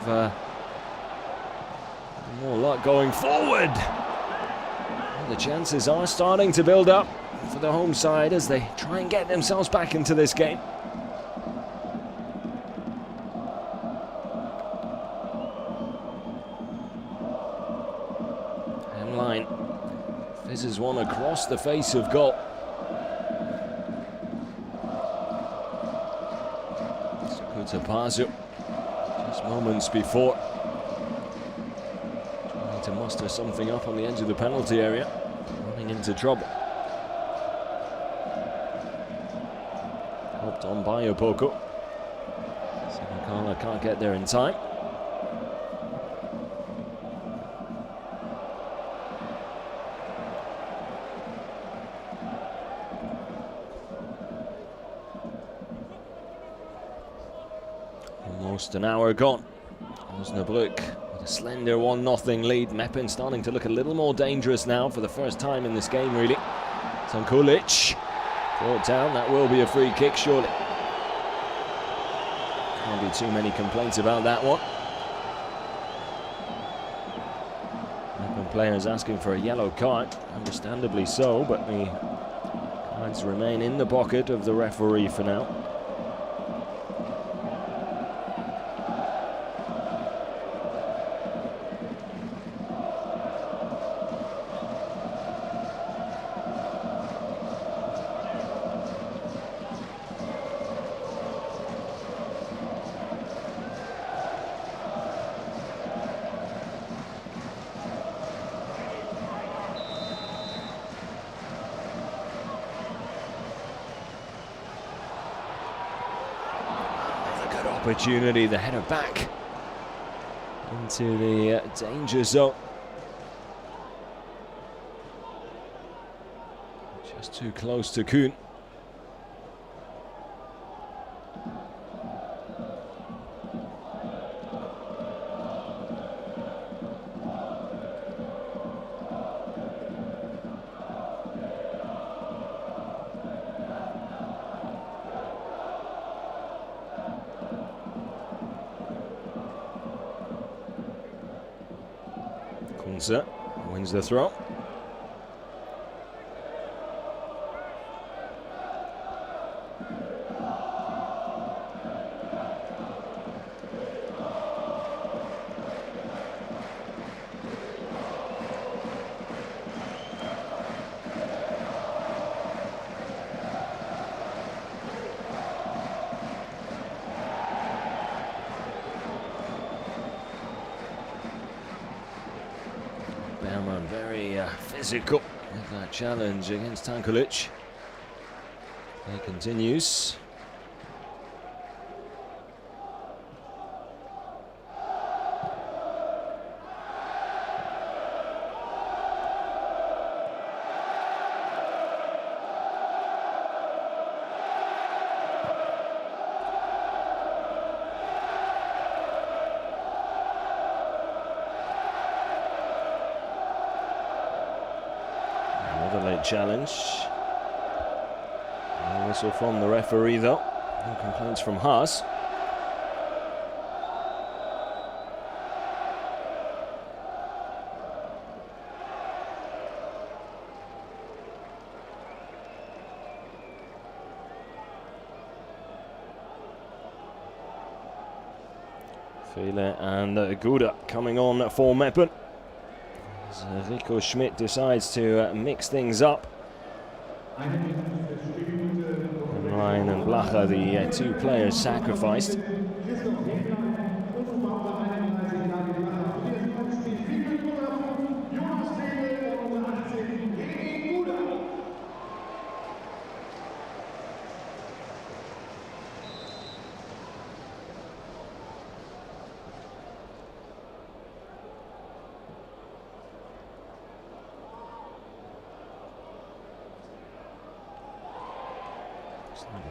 A: Have more luck going forward. And the chances are starting to build up for the home side as they try and get themselves back into this game. Hemline fizzes one across the face of goal. To Pazu, just moments before, trying to muster something up on the edge of the penalty area, running into trouble. Helped on by Opoko. Simakala can't get there in time. Almost an hour gone. Osnabrück with a slender 1-0 lead. Meppen starting to look a little more dangerous now for the first time in this game, really. Tankulic brought down. That will be a free kick, surely. Can't be too many complaints about that one. Meppen players asking for a yellow card, understandably so, but the cards remain in the pocket of the referee for now. Opportunity, the header back into the danger zone. Just too close to Kuhn. Kunze wins the throw. Very physical with that challenge against Tankulic. It continues. Another late challenge. No whistle from the referee though. No complaints from Haas. Fehler and Gouda coming on for Meppen. As Rico Schmidt decides to mix things up. Ryan and Blacha, the two players sacrificed.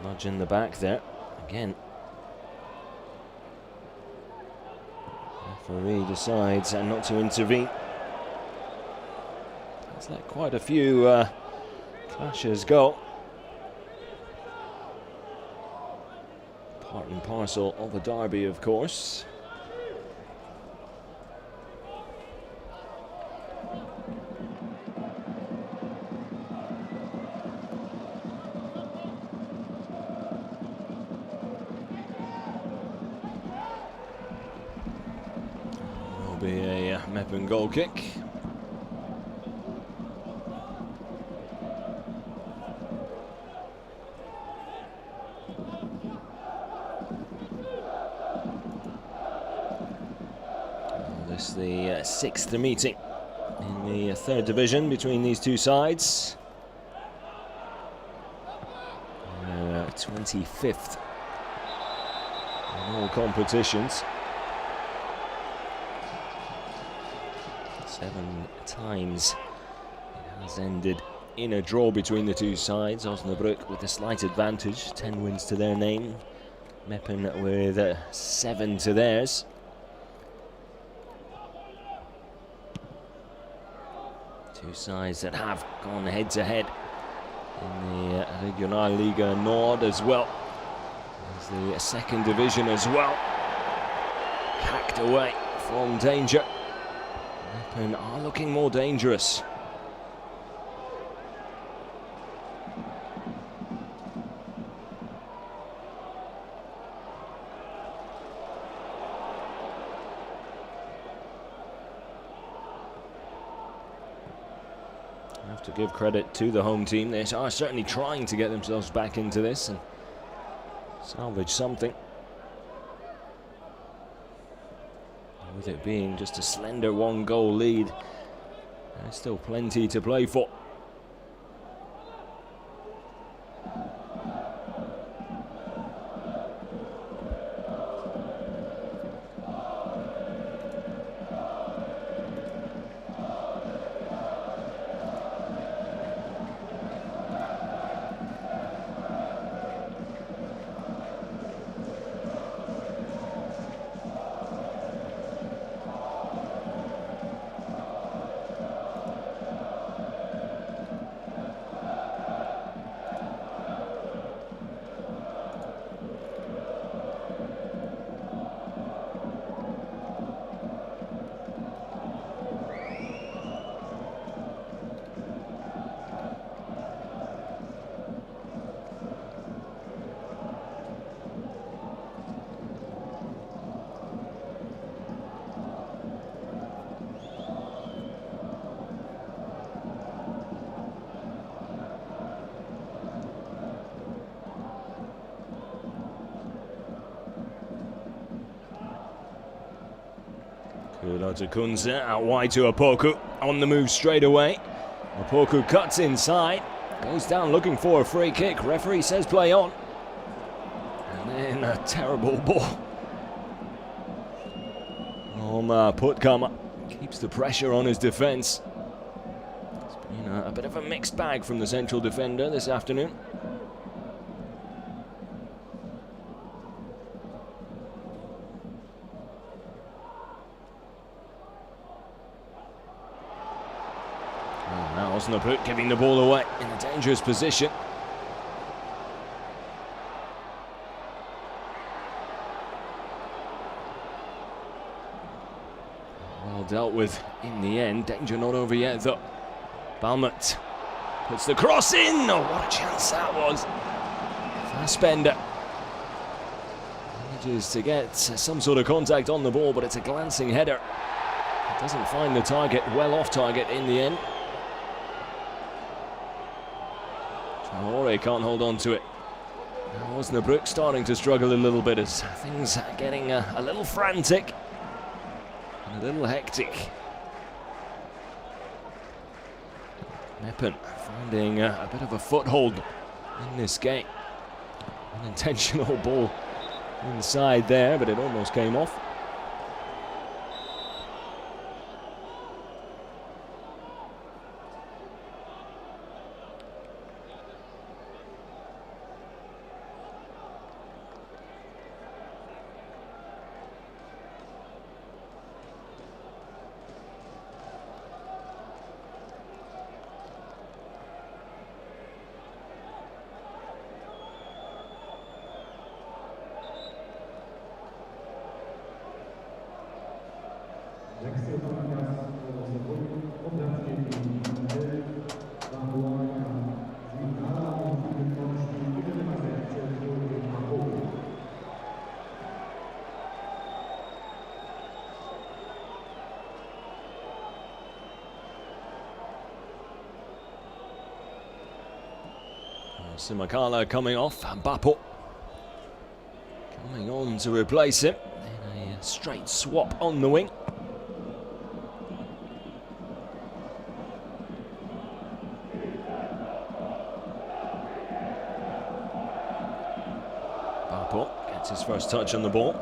A: Nudge in the back there again. Referee decides not to intervene. Let's let quite a few clashes go. Part and parcel of the derby, of course. Be a Meppen goal kick. This is the sixth meeting in the third division between these two sides. 25th in all competitions. 7 times it has ended in a draw between the two sides. Osnabrück with a slight advantage, 10 wins to their name. Meppen with 7 to theirs. Two sides that have gone head to head in the Regionalliga Nord as well as the second division as well. Hacked away from danger. Meppen are looking more dangerous. I have to give credit to the home team. They are certainly trying to get themselves back into this and salvage something. With it being just a slender 1-goal lead, there's still plenty to play for. Kudo to Kunze, out wide to Opoku, on the move straight away. Opoku cuts inside, Goes down looking for a free kick. Referee says play on. And then a terrible ball. Puttkammer keeps the pressure on his defence. It's been a bit of a mixed bag from the central defender this afternoon. Now Osnabrück giving the ball away in a dangerous position. Well dealt with in the end. Danger not over yet though. Balmert puts the cross in. Oh, what a chance that was. Fassbender manages to get some sort of contact on the ball, but it's a glancing header. It doesn't find the target, well off target in the end. Traore can't hold on to it. Now Osnabrück starting to struggle a little bit as things are getting a little frantic and a little hectic. Meppen finding a bit of a foothold in this game. Unintentional ball inside there, but it almost came off. Simakala coming off, Bappo coming on to replace him in a straight swap on the wing. Bappo gets his first touch on the ball.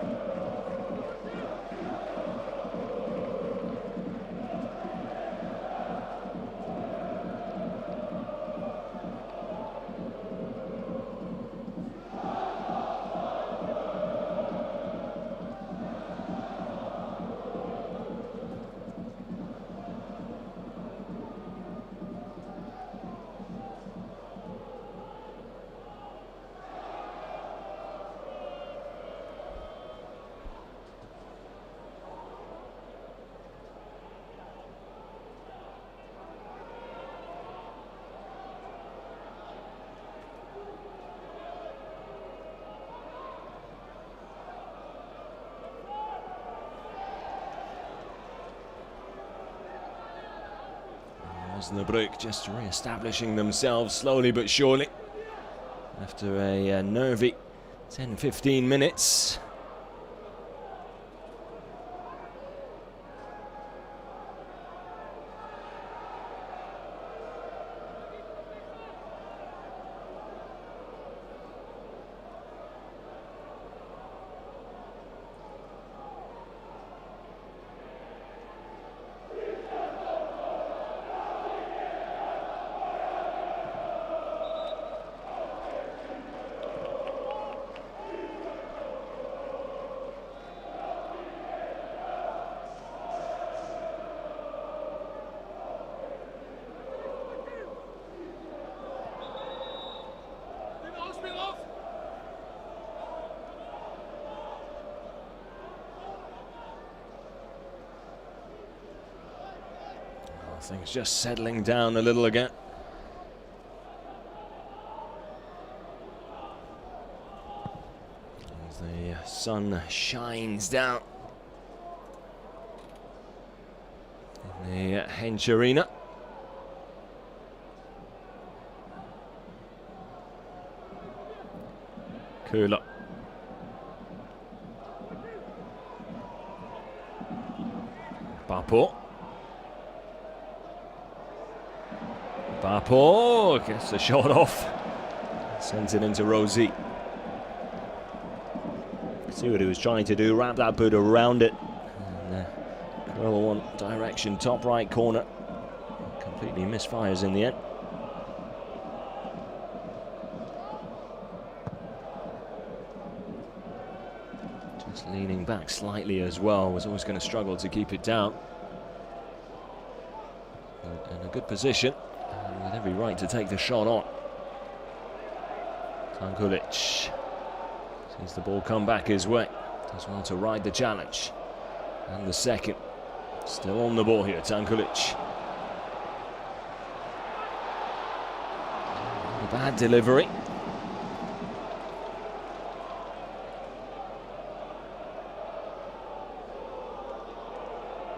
A: Osnabrück just re-establishing themselves slowly but surely after a nervy 10-15 minutes. Things just settling down a little again. As the sun shines down in the Hensch Arena. Köhler. Bappo. Bapo gets the shot off. Sends it into Rosie. See what he was trying to do, wrap that boot around it. And curl one direction, top right corner. Completely misfires in the end. Just leaning back slightly as well, was always going to struggle to keep it down. But in a good position, and with every right to take the shot on. Tankulic sees the ball come back his way. Does well to ride the challenge. And the second. Still on the ball here, Tankulic. Bad delivery.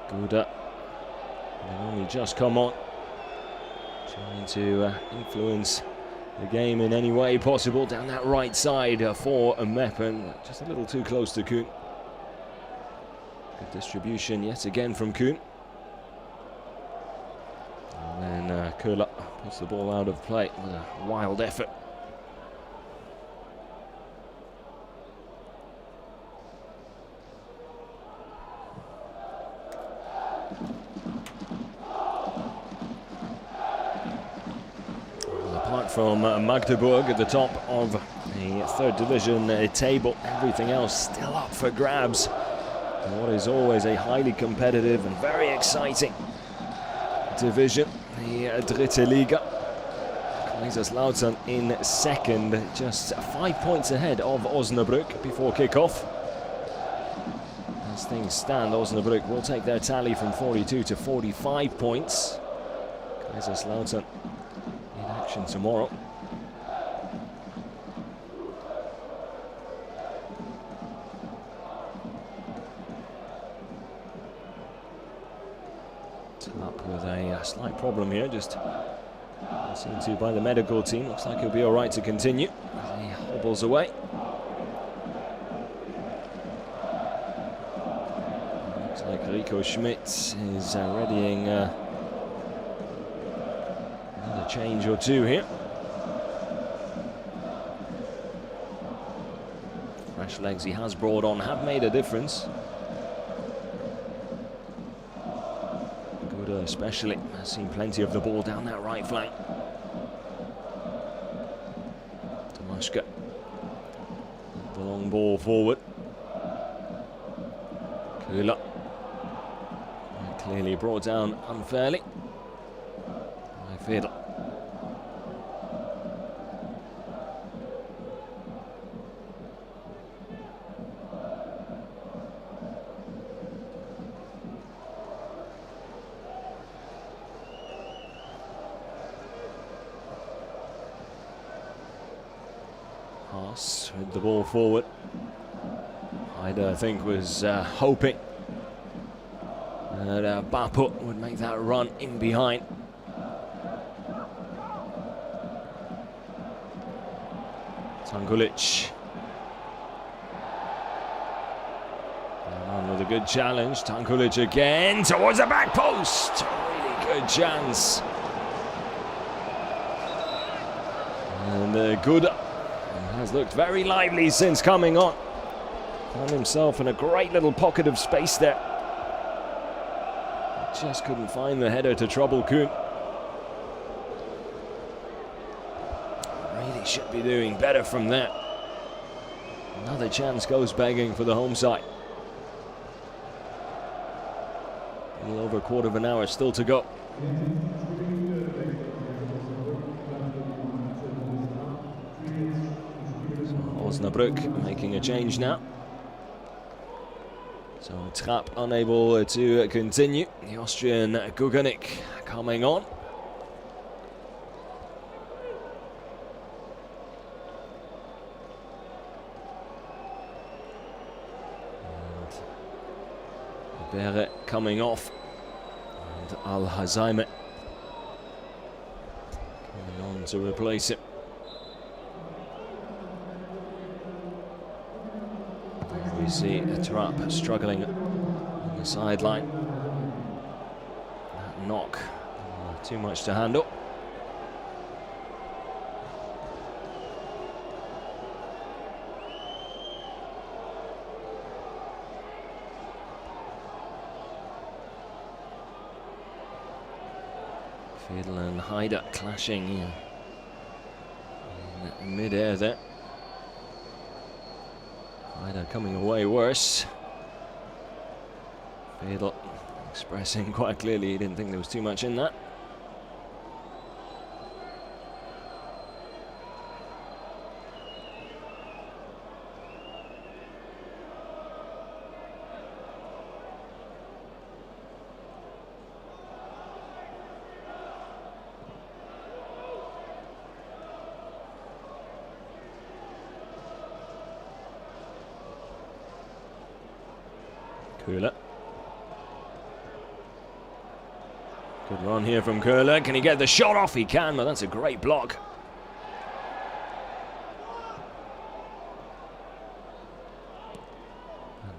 A: Guda. They've only just come on. Trying to influence the game in any way possible down that right side for Meppen. Just a little too close to Kuhn. Good distribution yet again from Kuhn. And then Köhler puts the ball out of play with a wild effort. Apart from Magdeburg at the top of the third division table, everything else still up for grabs. And what is always a highly competitive and very exciting division, the Dritte Liga. Kaiserslautern in second, just 5 points ahead of Osnabrück before kickoff. As things stand, Osnabrück will take their tally from 42 to 45 points. Kaiserslautern in action tomorrow. Up with a slight problem here, just seen to by the medical team. Looks like he'll be all right to continue as he hobbles away. Looks like Rico Schmidt is readying another change or two here. Fresh legs he has brought on have made a difference. Especially, has seen plenty of the ball down that right flank. Tomaszka, the long ball forward. Köhler, clearly brought down unfairly by Fiedler. With the ball forward. Heider, I think, was hoping that Bapo would make that run in behind. Tankulic. On with a good challenge. Tankulic again towards the back post. Really good chance. And good. Has looked very lively since coming on. Found himself in a great little pocket of space there. Just couldn't find the header to trouble Kuhn. Really should be doing better from there. Another chance goes begging for the home side. A little over a quarter of an hour still to go. Osnabrück making a change now. So Trapp unable to continue. The Austrian Guganik coming on. And Bere coming off. And Al-Hazaimet coming on to replace him. We see Trapp struggling on the sideline. That knock, too much to handle. Fiddle and Hyder clashing in mid-air there. Hyder coming away worse. Fiddle expressing quite clearly he didn't think there was too much in that. Köhler. Good run here from Köhler. Can he get the shot off? He can, but that's a great block.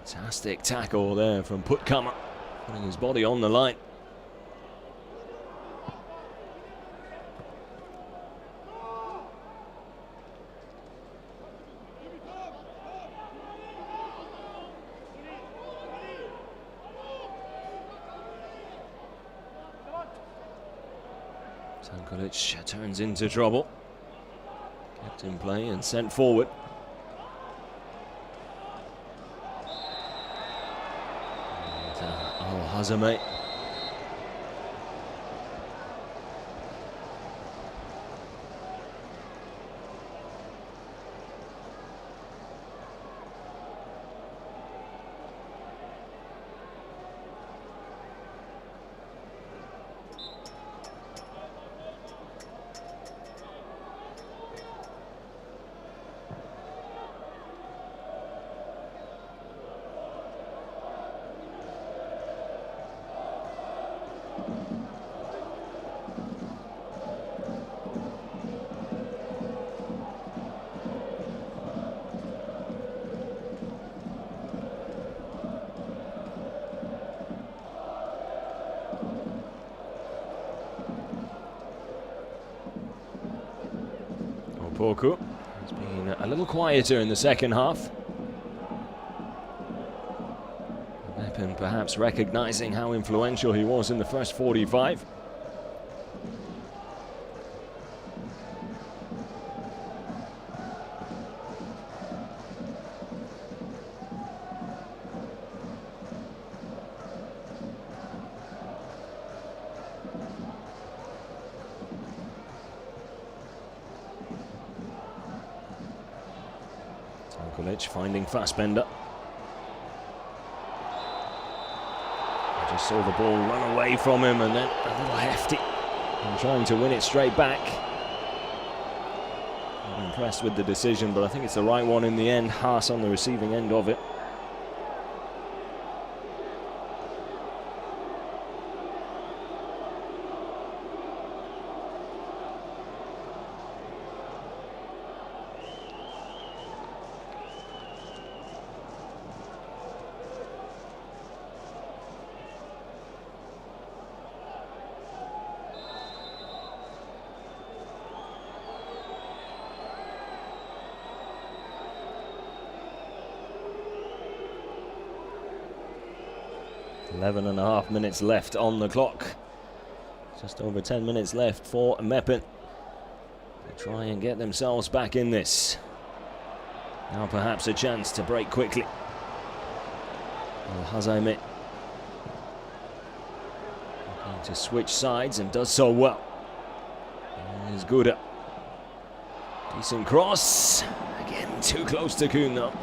A: Fantastic tackle there from Puttkammer, putting his body on the line. Tankulic turns into trouble. Kept in play and sent forward. And Al-Hazame. Porku has been a little quieter in the second half. Meppen perhaps recognizing how influential he was in the first 45. Finding Fassbender. I just saw the ball run away from him and then a little hefty and trying to win it straight back. I'm impressed with the decision, but I think it's the right one in the end. Haas on the receiving end of it. Eleven and a half minutes left on the clock. Just over 10 minutes left for Meppen to try and get themselves back in this. Now perhaps a chance to break quickly. Al-Hazame looking to switch sides and does so well. Here's Gouda. Decent cross. Again, too close to Kuhn though.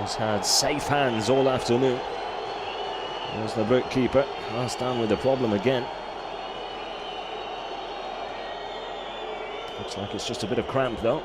A: He's had safe hands all afternoon. There's the Osnabrück keeper. Cast down with a problem again. Looks like it's just a bit of cramp though.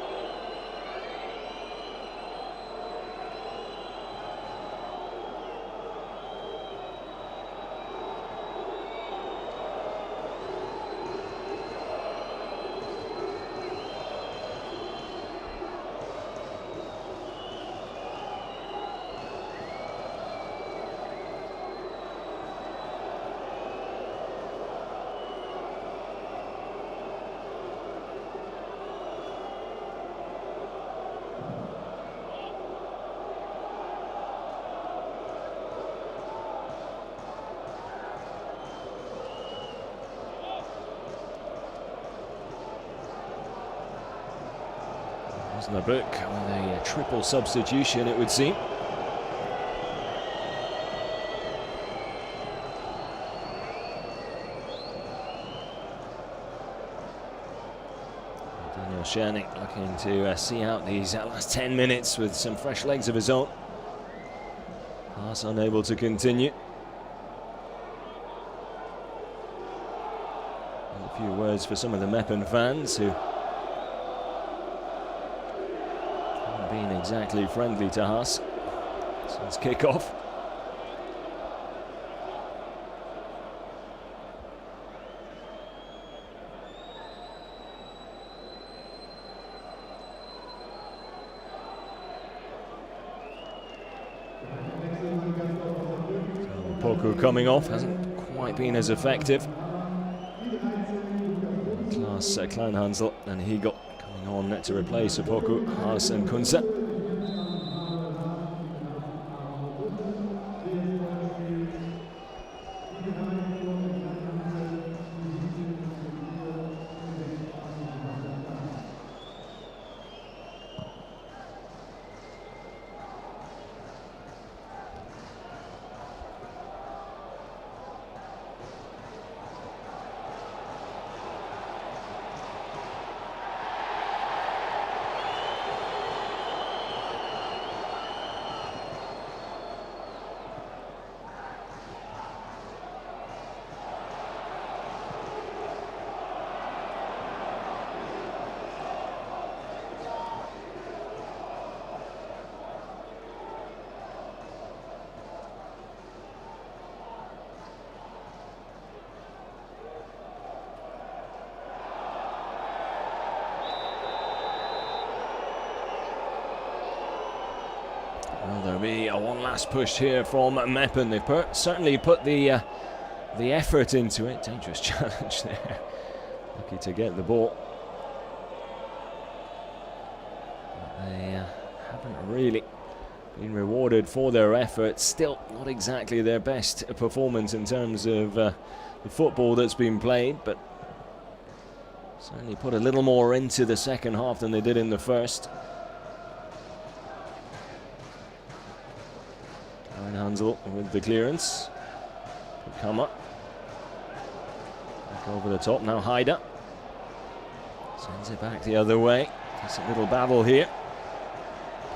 A: Osnabrück with a triple substitution, it would seem. Scherning looking to see out these last 10 minutes with some fresh legs of his own. Pass unable to continue. And a few words for some of the Meppen fans who haven't been exactly friendly to Haas since kick-off. Coming off hasn't quite been as effective. Klaas Kleinhansel and Hegel coming on to replace Opoku, Haas and Kunze. Well, there'll be one last push here from Meppen. They've certainly put the effort into it. Dangerous challenge there. Lucky to get the ball. But they haven't really been rewarded for their effort. Still not exactly their best performance in terms of the football that's been played, but certainly put a little more into the second half than they did in the first. Hansel with the clearance. Come up. Back over the top. Now Haider. Sends it back the other way. Just a little battle here.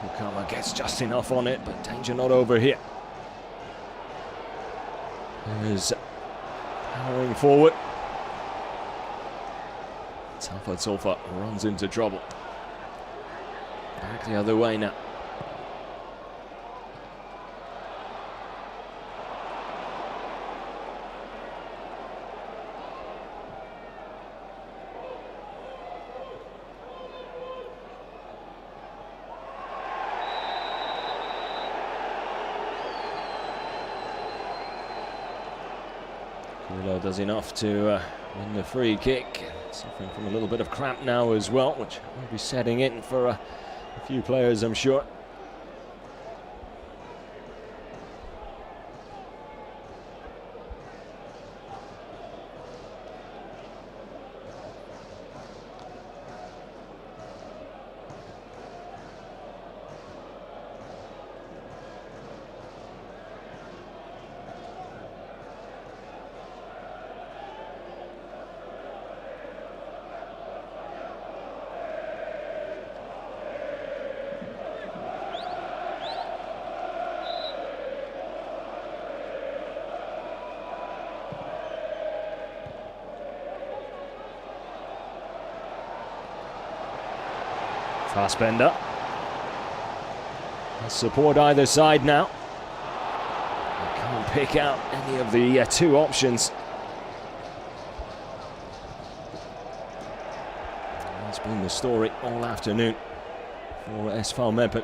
A: Kukama gets just enough on it, but danger not over here. There's powering forward. Tafatsofa runs into trouble. Back the other way now. Does enough to win the free kick. Suffering from a little bit of cramp now as well, which will be setting in for a few players, I'm sure. Fassbender. Support either side now. They can't pick out any of the two options. That's been the story all afternoon for SV Meppen.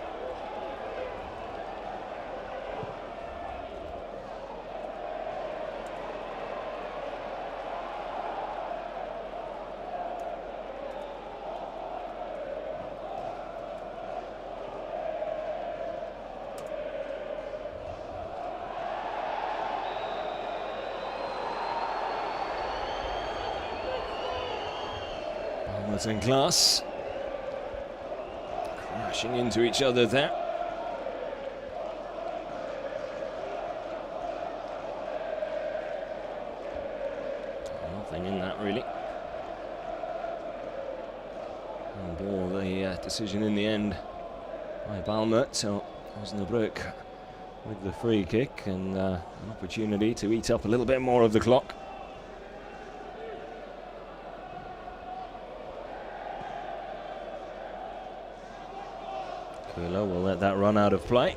A: In class. crashing into each other there. Nothing in that really. And ball, the decision in the end by Balmer, so Osnabrück with the free kick and an opportunity to eat up a little bit more of the clock. Köhler will let that run out of play.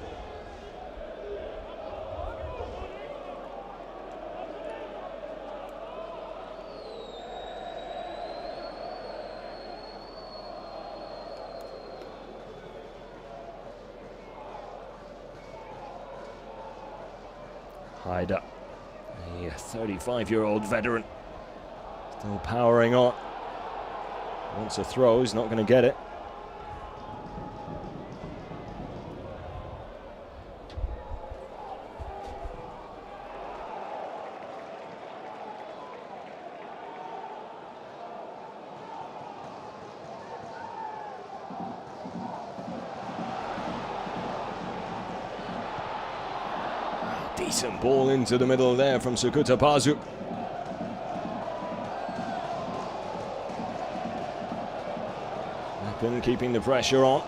A: Hyder, a 35-year-old veteran, still powering on. Wants a throw, he's not going to get it. Decent ball into the middle there from Sukuta Pazu. Meppen keeping the pressure on.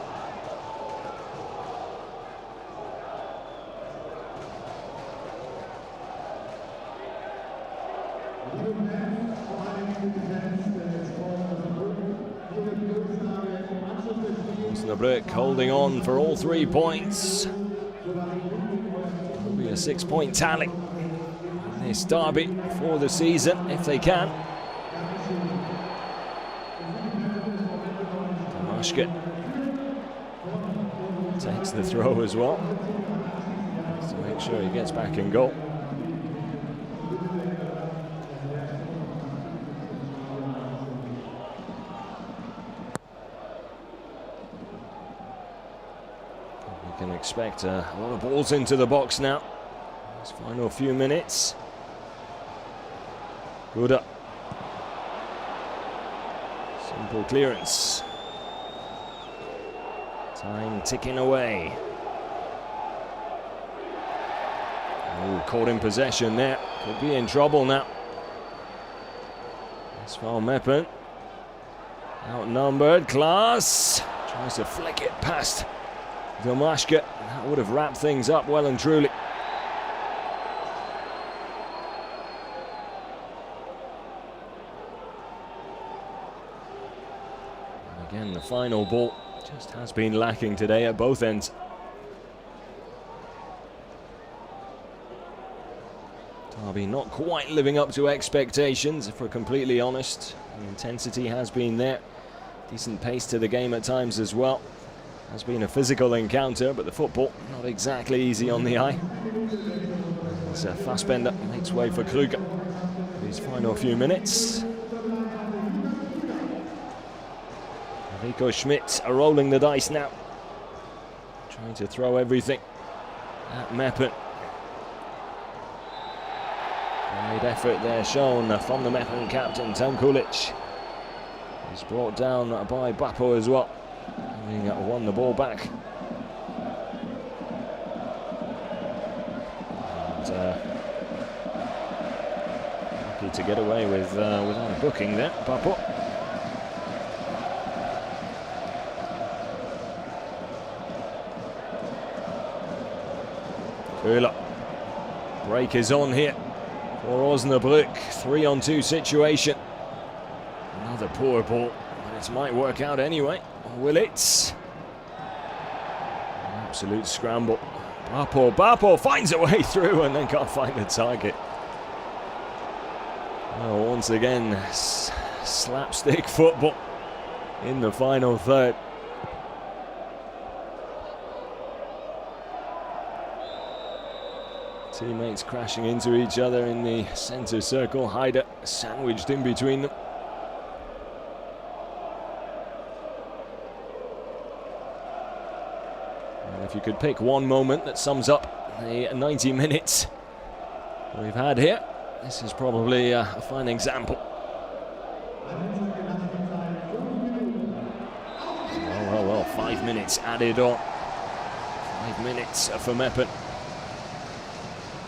A: Osnabrück holding on for all 3 points. A 6-point tally in this derby for the season, if they can. Tomaszka takes the throw as well, to make sure he gets back in goal. We can expect a lot of balls into the box now. This final few minutes. Good up. Simple clearance. Time ticking away. Oh, caught in possession there. Could be in trouble now. SV Meppen. Outnumbered. Klaas tries to flick it past Tomaszka. That would have wrapped things up well and truly. Again, the final ball just has been lacking today at both ends. Derby not quite living up to expectations, if we're completely honest. The intensity has been there. Decent pace to the game at times as well. Has been a physical encounter, but the football not exactly easy on the eye. As Fassbender makes way for Krüger. These final few minutes. Rico Schmidt are rolling the dice now. Trying to throw everything at Meppen. Great effort there shown from the Meppen captain, Tankulic. He's brought down by Bappo as well, having won the ball back. And lucky to get away with without a booking there, Bappo. Köhler. Break is on here for Osnabrück. 3-on-2 situation. Another poor ball, but it might work out anyway. Will it? An absolute scramble. Bappo finds a way through and then can't find the target. Oh, once again, slapstick football in the final third. Teammates crashing into each other in the centre circle. Hyder sandwiched in between them. And if you could pick one moment that sums up the 90 minutes we've had here, this is probably a fine example. Well, 5 5 minutes added on. 5 minutes for Meppen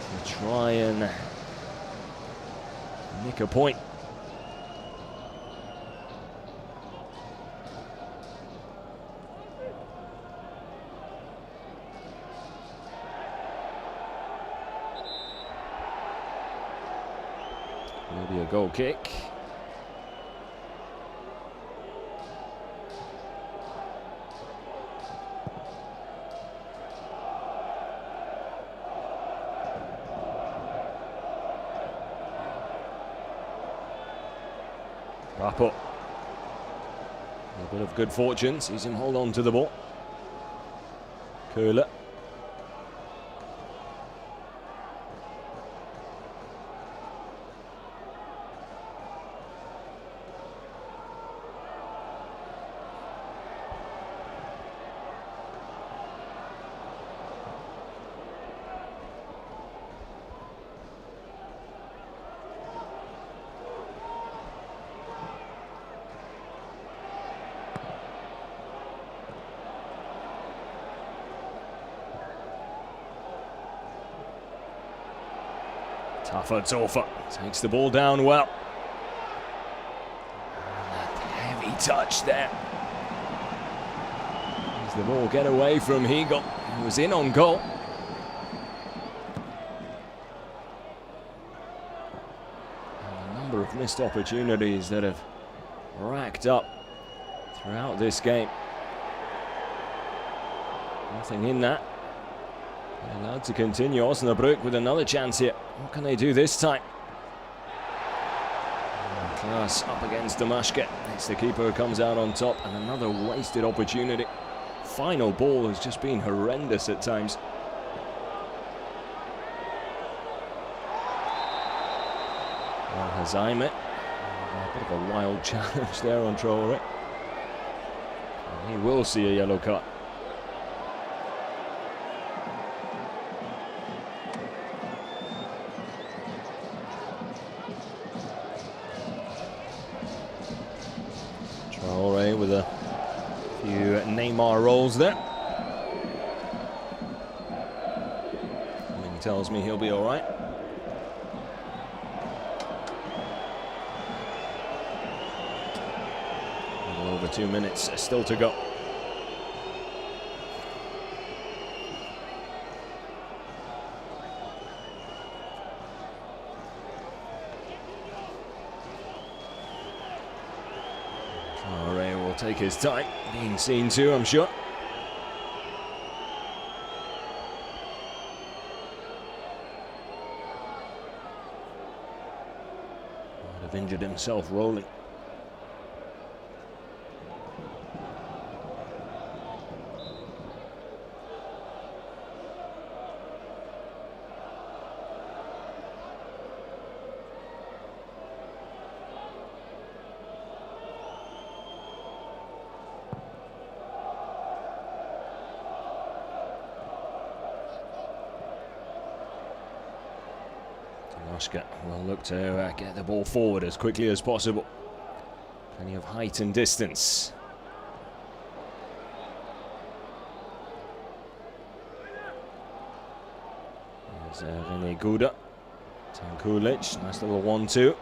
A: to try and nick a point. Will be a goal kick. Rapport. A bit of good fortune, sees him hold on to the ball. Köhler. Tafferzhofer takes the ball down well. Heavy touch there. As the ball get away from Hegel, who was in on goal. And a number of missed opportunities that have racked up throughout this game. Nothing in that. They're allowed to continue. Osnabrück with another chance here. What can they do this time? Klaas up against Damashke. It's the keeper who comes out on top, and another wasted opportunity. Final ball has just been horrendous at times. Hazaime. A bit of a wild challenge there on Traore. He will see a yellow card. Traore with a few Neymar rolls there. He tells me he'll be all right. A little over 2 minutes still to go. Traore will take his time, being seen to, I'm sure. Might have injured himself rolling. Oscar will look to get the ball forward as quickly as possible. Plenty of height and distance. There's René Gouda. Tankulic, nice little 1-2.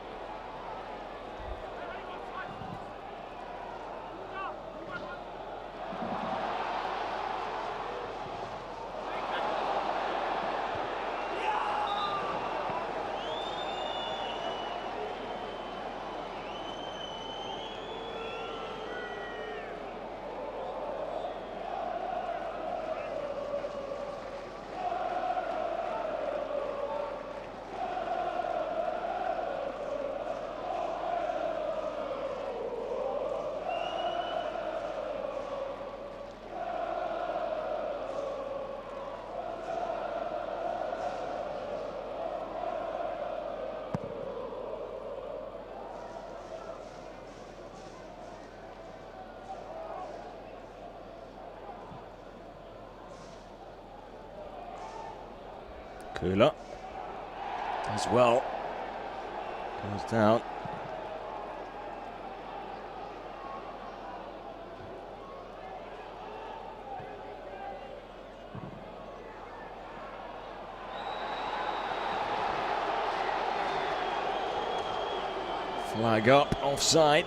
A: Köhler as well goes down. Flag up, offside.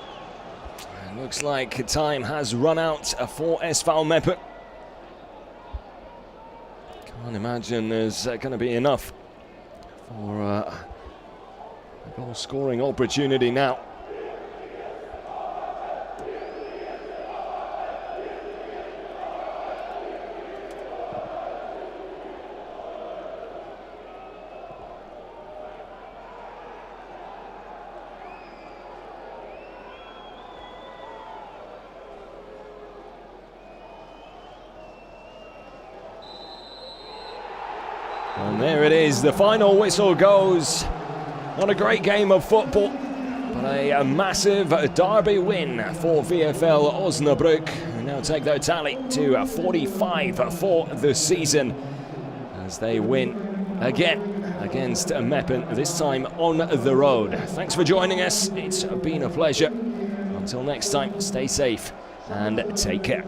A: It looks like time has run out for SV Meppen. Can't imagine there's going to be enough for a goal-scoring opportunity now. And there it is, the final whistle goes. Not a great game of football, but a massive derby win for VfL Osnabrück, who now take their tally to 45 for the season as they win again against Meppen, this time on the road. Thanks for joining us, it's been a pleasure. Until next time, stay safe and take care.